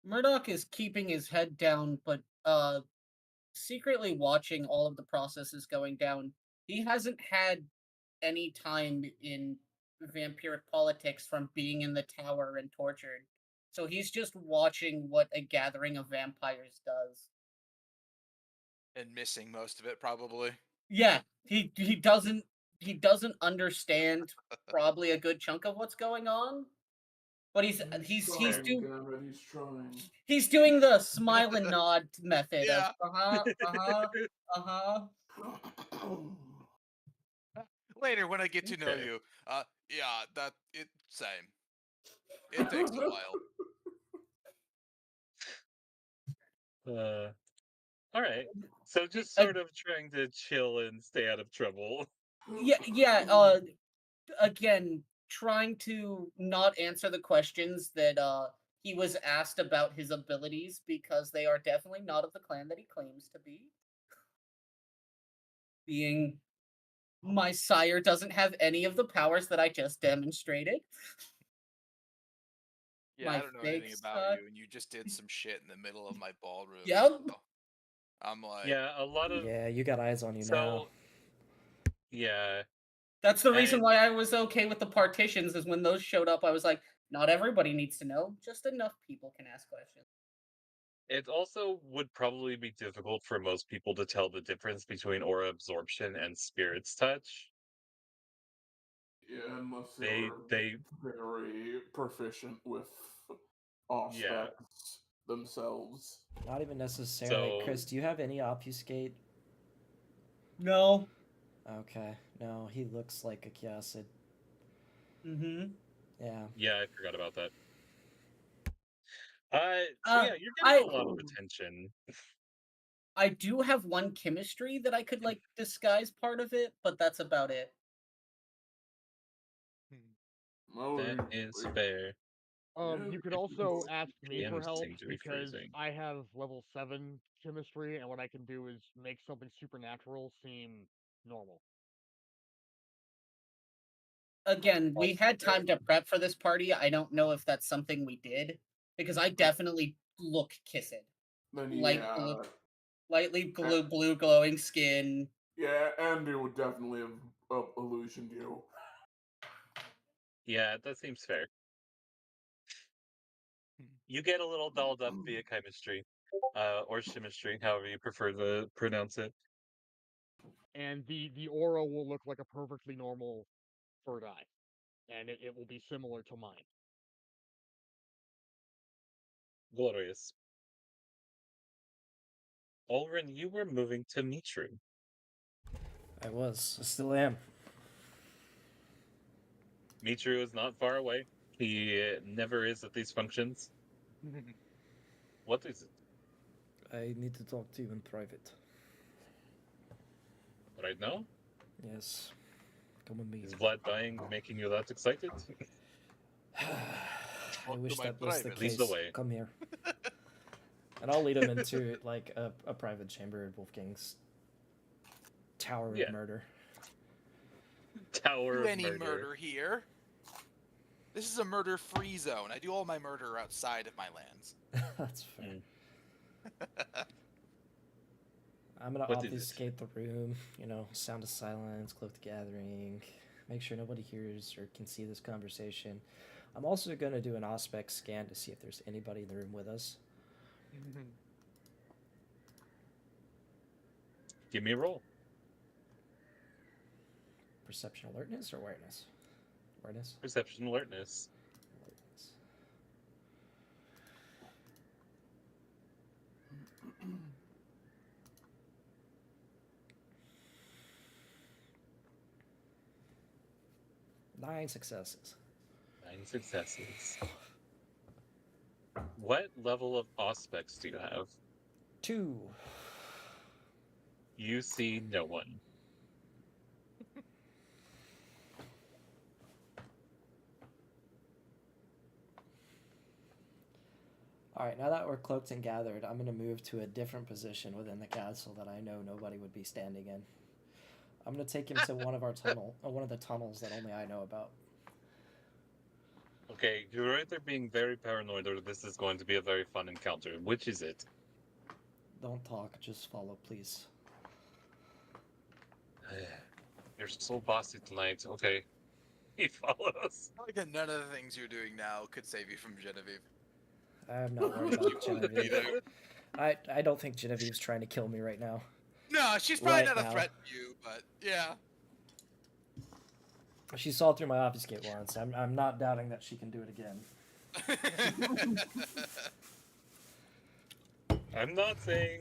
Murdoch is keeping his head down, but secretly watching all of the processes going down. He hasn't had any time in vampiric politics from being in the tower and tortured. So he's just watching what a gathering of vampires does. And missing most of it, probably. Yeah, he doesn't understand probably a good chunk of what's going on. But he's trying, damn it, he's trying. he's doing the smile and nod method Yeah. of Later, when I get to know Okay. you, yeah, that it same. It takes a while. All right. So just sort of trying to chill and stay out of trouble. Yeah. Again, trying to not answer the questions that he was asked about his abilities because they are definitely not of the clan that he claims to be. Being my sire doesn't have any of the powers that I just demonstrated. Yeah, My I don't know fake anything about son. you, and you just did some shit in the middle of my ballroom. Yep. So I'm like, Yeah, a lot of Yeah, you got eyes on you now. yeah. That's the reason And why I was okay with the partitions, is when those showed up, I was like, not everybody needs to know, just enough people can ask questions. it also would probably be difficult for most people to tell the difference between aura absorption and spirit's touch. Yeah, unless They they're very proficient with aspects themselves. Not even necessarily. So Chris, do you have any obfuscate? No. Okay. No, he looks like a Kiasid. Mm-hmm. Yeah. yeah, I forgot about that. So yeah, you're I getting a lot of attention. I do have one chemistry that I could like disguise part of it, but that's about it. Oh, That is fair. You could also ask me for PMs help seem to be because freezing. I have level 7 chemistry, and what I can do is make something supernatural seem normal. Again, we had time to prep for this party. I don't know if that's something we did, because I definitely look kissed. Then Lightly blue glowing skin. Yeah, Andy would definitely have illusioned you. Yeah, that seems fair. You get a little dolled up via chemistry, or chemistry, however you prefer to pronounce it. And the aura will look like a perfectly normal third eye, and it will be similar to mine. Glorious. Olrin, you were moving to Mitru. I was. I still am. Mitru is not far away. He never is at these functions. What is it? I need to talk to you in private. Right now? Yes. Come with me. Is Vlad dying making you that excited? I wish my that was the private. Lead case. the way. Come here. And I'll lead him into like a private chamber at Wolfgang's Tower Yeah. of Murder. Tower do of any murder. murder here. This is a murder-free zone. I do all my murder outside of my lands. That's fair. Mm. I'm gonna What is it? obfuscate the room, sound of silence, cloak the gathering, make sure nobody hears or can see this conversation. I'm also gonna do an aspect scan to see if there's anybody in the room with us. Give me a roll. Perception alertness or awareness? Awareness? Perception alertness. Alertness. Nine successes. 9 successes. What level of aspects do you have? 2. You see no one. Alright, now that we're cloaked and gathered, I'm going to move to a different position within the castle that I know nobody would be standing in. I'm going to take him to one of the tunnels that only I know about. Okay, you're either being very paranoid or this is going to be a very fun encounter. Which is it? Don't talk, just follow, please. You're so bossy tonight. Okay. He follows. I like that none of the things you're doing now could save you from Genevieve. I'm not worried about Genevieve. I don't think Genevieve's trying to kill me right now. No, she's probably Right not a now. threat to you, but yeah. She saw through my obfuscate once. I'm not doubting that she can do it again. I'm not saying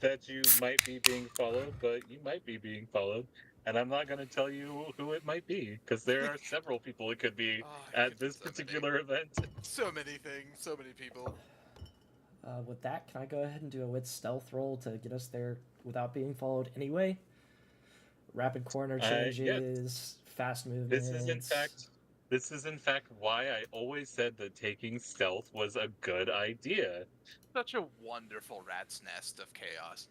that you might be being followed, but you might be being followed. And I'm not going to tell you who it might be, because there are several people it could be Oh, I at hate this so many. particular event. So many things, so many people. With that, can I go ahead and do a wit stealth roll to get us there without being followed anyway? Rapid corner changes, fast movements. This is in fact why I always said that taking stealth was a good idea. Such a wonderful rat's nest of chaos.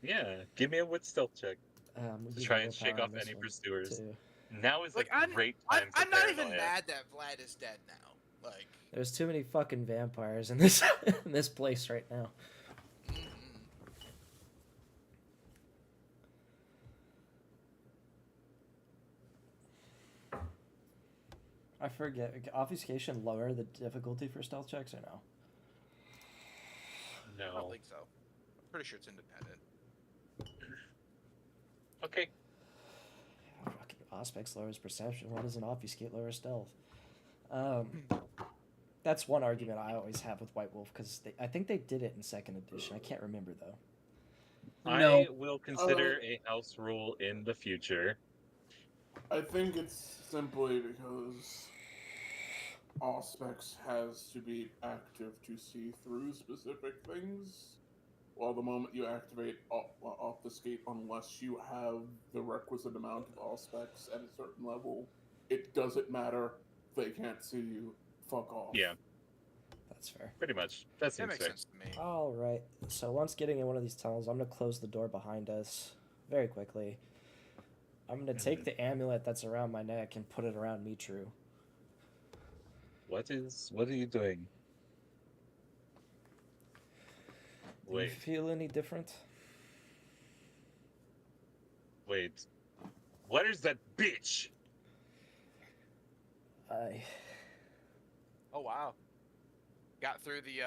Yeah, give me a wit stealth check We'll to give try you and shake willpower off on this any one, pursuers. too. Now is Like, a great time I'm for not even paranoia. mad that Vlad is dead now. Like, There's too many fucking vampires in this in this place right now. I forget. Obfuscation lower the difficulty for stealth checks or no? I don't No. think so. I'm pretty sure it's independent. Okay. Fucking Auspex lowers perception. Why does an obfuscate lower stealth? That's one argument I always have with White Wolf, because I think they did it in 2nd edition. I can't remember, though. I will consider a house rule in the future. I think it's simply because Auspex has to be active to see through specific things. While the moment you activate Obfuscate, unless you have the requisite amount of Auspex at a certain level, it doesn't matter. They can't see you. Fuck off. Yeah, That's fair. pretty much. That That seems makes fair. sense to me. Alright, so once getting in one of these tunnels, I'm going to close the door behind us very quickly. I'm going to take the amulet that's around my neck and put it around Mitru. What are you doing? Do you Wait, feel any different? wait. What is that bitch? Oh wow. Got through the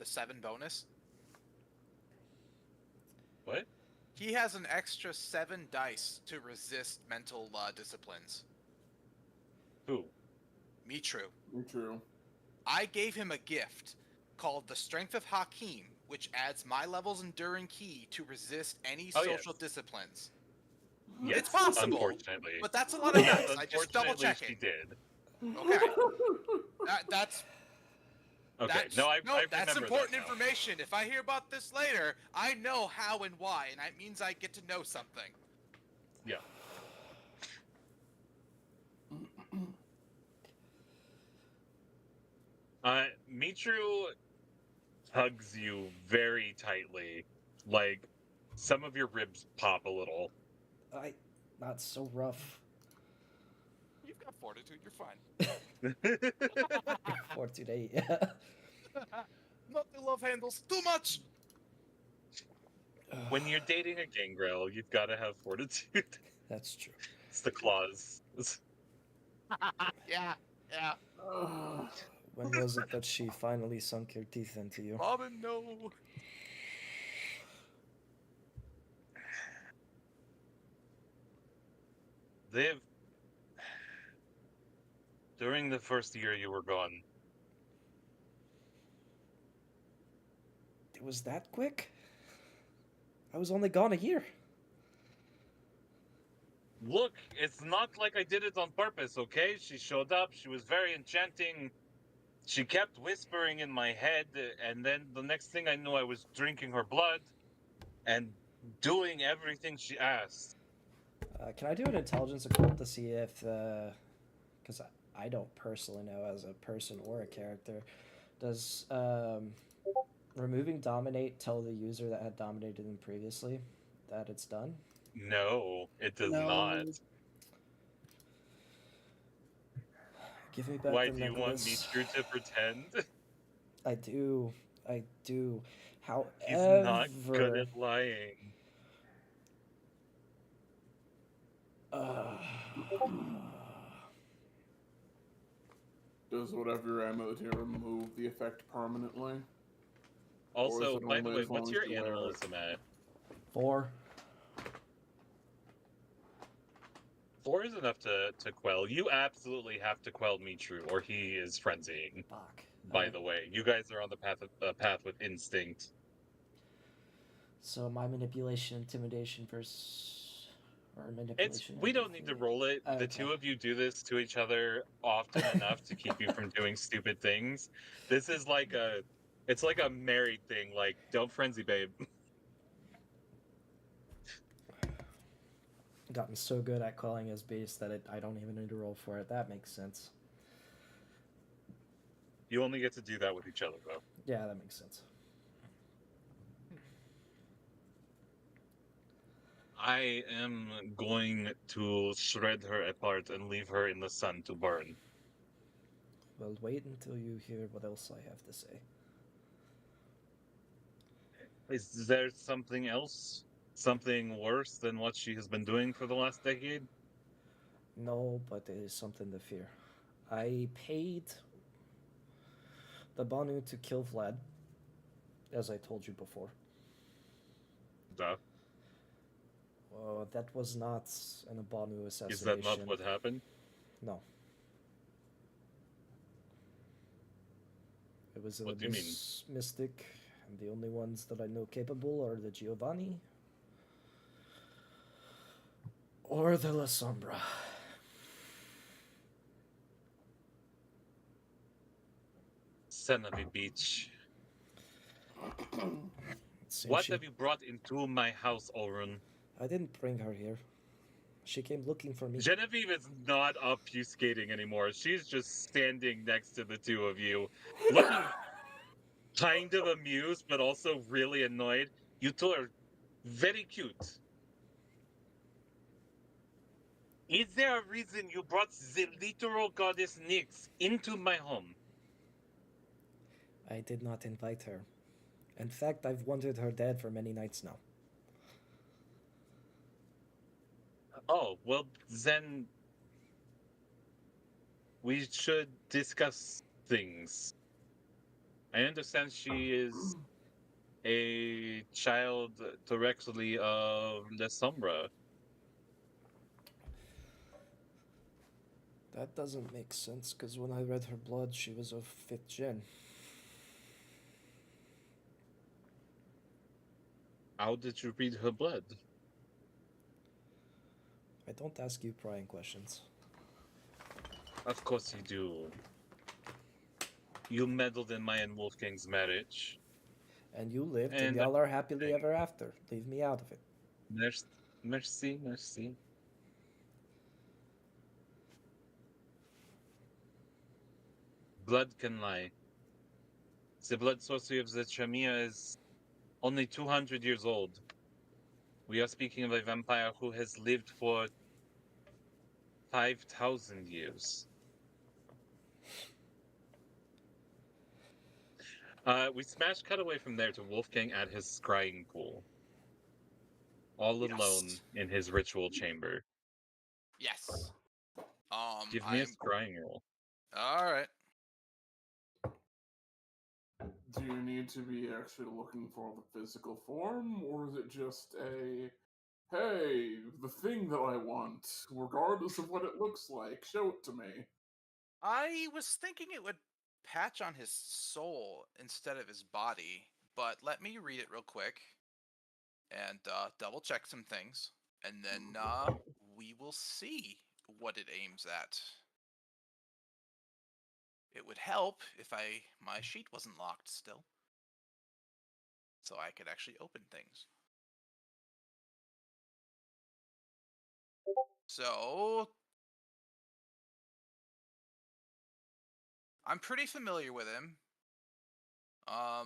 7 bonus. What? He has an extra 7 dice to resist mental disciplines. Who? Mitru. True. I gave him a gift called the Strength of Hakim, which adds my level's Enduring Key to resist any Oh, yes. social disciplines. Yes, It's possible, unfortunately. but that's a lot of Yes, dice. I just double unfortunately, checking. she did. Okay. That's Okay, that's no, I that's remember important that now. information. If I hear about this later, I know how and why, and that means I get to know something. Yeah. Mitru hugs you very tightly. Like, some of your ribs pop a little. Not so rough. You've got fortitude. You're fine. Fortitude 8, yeah. Not the love handles too much. When you're dating a gangrel, you've got to have fortitude. That's true. It's the clause. Yeah. When was it that she finally sunk her teeth into you? Robin, no. During the first year you were gone, It was that quick? I was only gone a year. look, it's not like I did it on purpose, okay? She showed up, she was very enchanting. She kept whispering in my head, and then the next thing I knew, I was drinking her blood and doing everything she asked. Can I do an intelligence occult to see if, because I don't personally know as a person or a character, does removing dominate tell the user that had dominated them previously that it's done? No, it does No. not. Give me back Why the do you want necklace. Mitru to pretend? I do. I do. He's not good However, at lying. uh, Does whatever amulet here remove the effect permanently? Also, it by the only way, as what's long your as you wear it? animalism at? 4. 4 is enough to quell. You absolutely have to quell Mitru, or he is frenzying. Fuck. By the way, you guys are on the path with instinct. So my manipulation, intimidation versus, or manipulation. We don't need to roll it. The two of you do this to each other often enough to keep you from doing stupid things. This is like it's like a married thing. Like, don't frenzy, babe. Gotten so good at calling his beast that I don't even need to roll for it. That makes sense. You only get to do that with each other, though. Yeah, that makes sense. I am going to shred her apart and leave her in the sun to burn. Well, wait until you hear what else I have to say. Is there something else? Something worse than what she has been doing for the last decade? No, but there is something to fear. I paid the Banu to kill Vlad, as I told you before. Duh. That was not an Banu assassination. Is that not what happened? No. It was What do you mean? mystic, and the only ones that I know capable are the Giovanni or the La Sombra. Son of a bitch. Since What have you brought into my house, Orun? I didn't bring her here. She came looking for me. Genevieve is not obfuscating anymore. She's just standing next to the two of you, looking kind of amused, but also really annoyed. You two are very cute. Is there a reason you brought the literal goddess Nyx into my home? I did not invite her. In fact, I've wanted her dead for many nights now. Oh, well, then we should discuss things. I understand she is a child directly of La Sombra. That doesn't make sense, because when I read her blood, she was of 5th gen. How did you read her blood? I don't ask you prying questions. Of course you do. You meddled in my and Wolfgang's marriage. And you lived, and And y'all are happily ever after. Leave me out of it. Merci, merci. Blood can lie. The blood sorcery of the Tremia is only 200 years old. We are speaking of a vampire who has lived for 5,000 years. We smash cut away from there to Wolfgang at his scrying pool. All alone in his ritual chamber. Yes. Give me a scrying roll. All right. Do you need to be actually looking for the physical form, or is it just a, hey, the thing that I want, regardless of what it looks like, show it to me? I was thinking it would patch on his soul instead of his body, but let me read it real quick and double check some things, and then we will see what it aims at. it would help if my sheet wasn't locked still, so I could actually open things. So I'm pretty familiar with him. I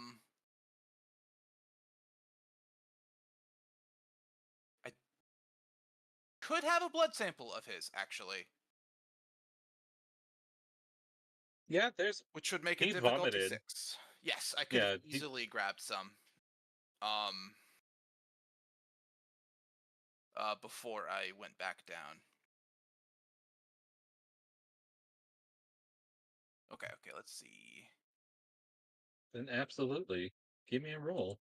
could have a blood sample of his, actually, Yeah, there's. which would make He it difficulty vomited. 6. Yes, I could Yeah, have easily grabbed some. Before I went back down. Okay, let's see. Then absolutely. Give me a roll.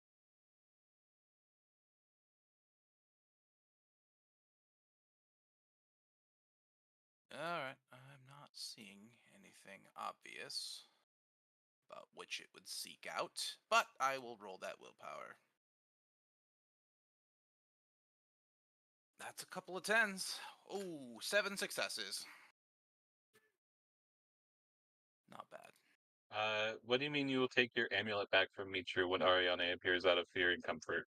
Alright, I'm not seeing anything obvious about which it would seek out, but I will roll that willpower. That's a couple of 10s. Oh, 7 successes. Not bad. What do you mean you will take your amulet back from Mitru when Ariane appears out of fear and comfort?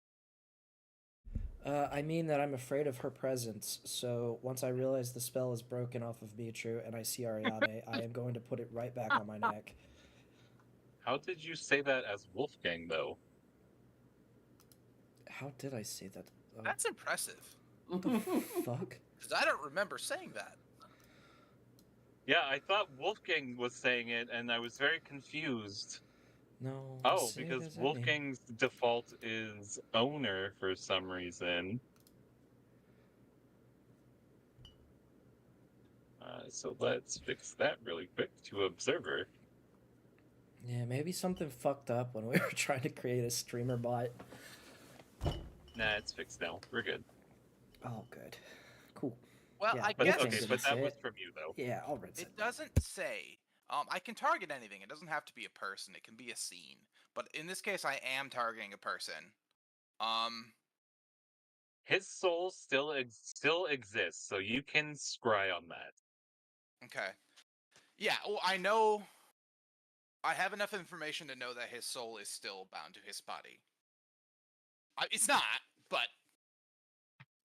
I mean that I'm afraid of her presence, so once I realize the spell is broken off of Mitru and I see Ariane, I am going to put it right back on my neck. How did you say that as Wolfgang, though? How did I say that? That's impressive. What the fuck? Because I don't remember saying that. Yeah, I thought Wolfgang was saying it, and I was very confused. No. Oh, say it because as I mean. Wolfgang's default is owner for some reason. So let's fix that really quick to Observer. Yeah, maybe something fucked up when we were trying to create a streamer bot. Nah, it's fixed now. We're good. Oh, good. Cool. Well, Yeah, I But guess Wolfgang okay, didn't but that say was it. from you, though. Yeah, I'll rinse it it. doesn't say. I can target anything. It doesn't have to be a person. It can be a scene. But in this case, I am targeting a person. His soul still exists, so you can scry on that. Okay. Yeah, well, I know. I have enough information to know that his soul is still bound to his body. It's not, but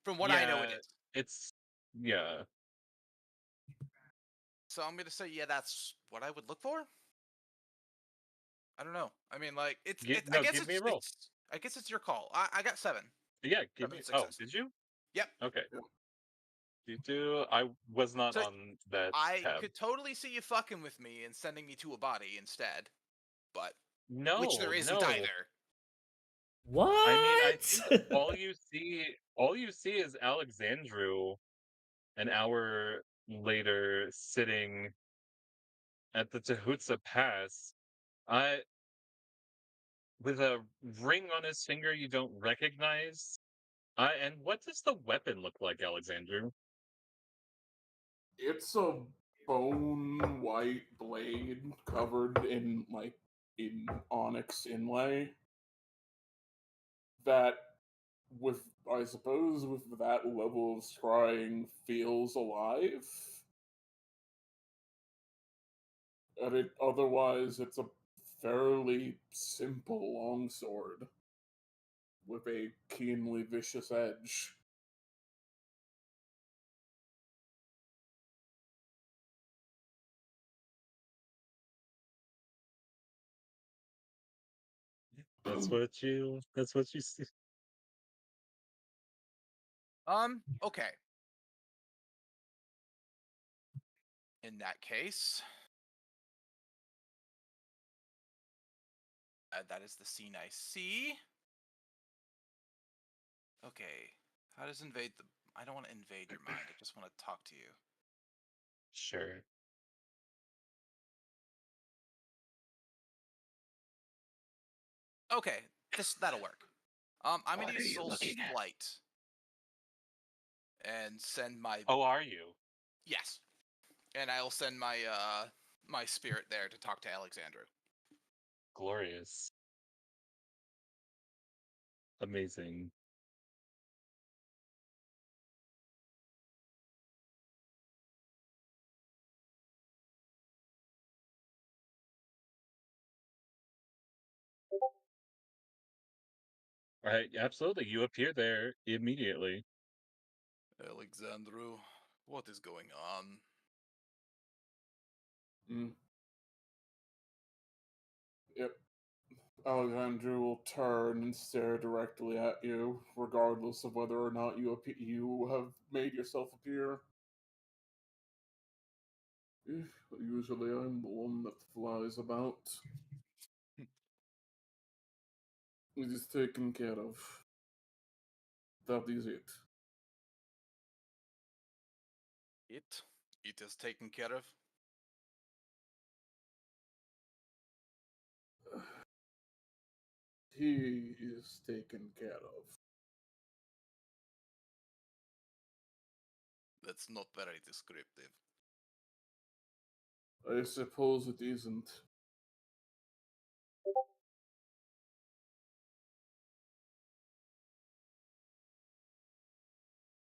from what I know, it is. It's yeah. So I'm gonna say, yeah, that's what I would look for. I don't know. I mean, like, I guess give me a roll. I guess it's your call. I got 7. Yeah, give 7 me. Oh, successes. did you? Yep. Okay. You do. I was not So on that I tab. could totally see you fucking with me and sending me to a body instead, but No, which there isn't no. either. What? I mean, I think all you see is Alexandru an hour later sitting at the Tahutsa Pass. With a ring on his finger you don't recognize. And what does the weapon look like, Alexandru? It's a bone white blade covered in onyx inlay that with I suppose with that level of scrying feels alive. And otherwise it's a fairly simple longsword with a keenly vicious edge. That's what you see. Okay. In that case, that is the scene I see. Okay. How does invade the... I don't want to invade your mind. I just want to talk to you. Sure. Okay. That'll work. I'm What gonna are use you Soul looking at? Flight and send my... Oh, are you? Yes. And I'll send my my spirit there to talk to Alexandru. Glorious. Amazing. Right, absolutely. You appear there immediately. Alexandru, what is going on? Yep. Alexandru will turn and stare directly at you, regardless of whether or not you have made yourself appear. Usually I'm the one that flies about. It is taken care of. That is it. It is taken care of. He is taken care of. That's not very descriptive. I suppose it isn't.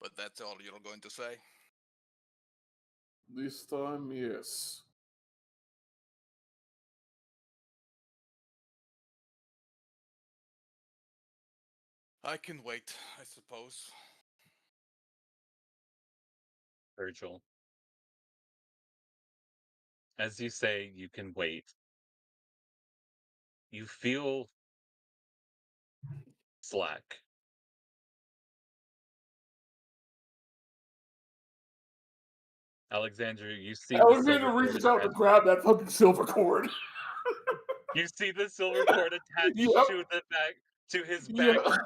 But that's all you're going to say? This time, yes. I can wait, I suppose. Virgil. As you say, you can wait. You feel slack. Alexandra, you see the silver Alexander cord reaches out to attached. grab that fucking silver cord. You see the silver cord attached Yep. to his Yeah. back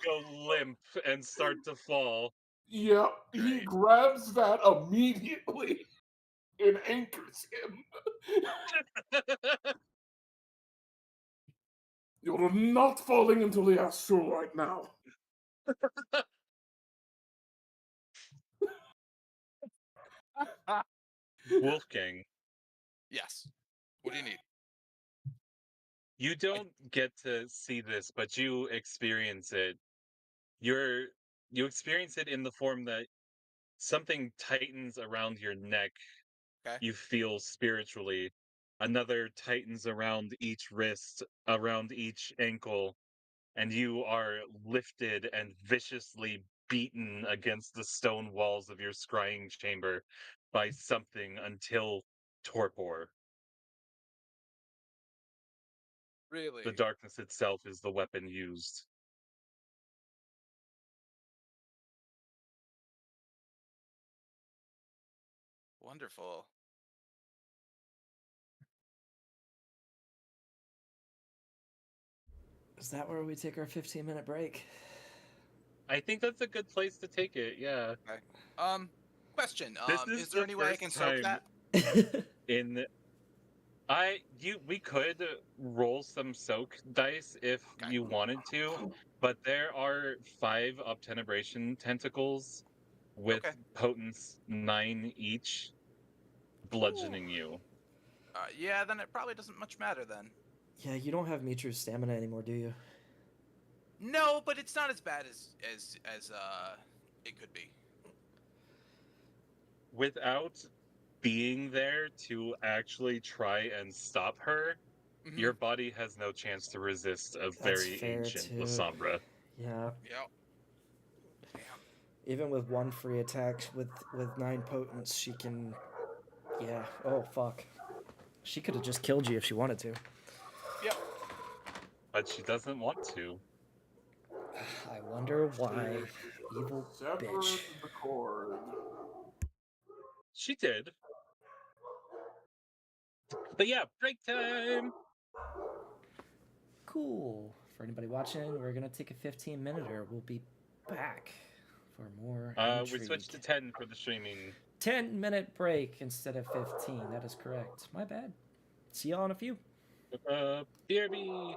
go limp and start to fall. Yep. He Right. grabs that immediately and anchors him. You're not falling into the astral right now. Wolfgang, Yes. What do you need? you don't get to see this, but you experience it. You experience it in the form that something tightens around your neck. Okay. You feel spiritually. Another tightens around each wrist, around each ankle, and you are lifted and viciously beaten against the stone walls of your scrying chamber by something until torpor. Really? The darkness itself is the weapon used. Wonderful. Is that where we take our 15-minute break? I think that's a good place to take it, yeah. Okay. Question. This is Is there the any way I first can soak time that? in we could roll some soak dice if Okay. you wanted to, but there are 5 obtenebration tentacles with Okay. potence 9 each bludgeoning you. Yeah, then it probably doesn't much matter then. Yeah, you don't have Mitru's stamina anymore, do you? No, but it's not as bad as it could be. Without being there to actually try and stop her, Mm-hmm. your body has no chance to resist a That's very fair, ancient too. Lasombra. Yeah. Yep. Damn. Even with 1 free attack with 9 potence, she can... Yeah. Oh, fuck. She could have just killed you if she wanted to. Yep. But she doesn't want to. I wonder why. Evil Separate bitch. the cord. She did. But yeah, break time! Cool. For anybody watching, we're gonna take a 15-minute. We'll be back for more We switched to intrigue. 10 for the streaming. 10-minute break instead of 15. That is correct. My bad. See y'all in a few. BRB!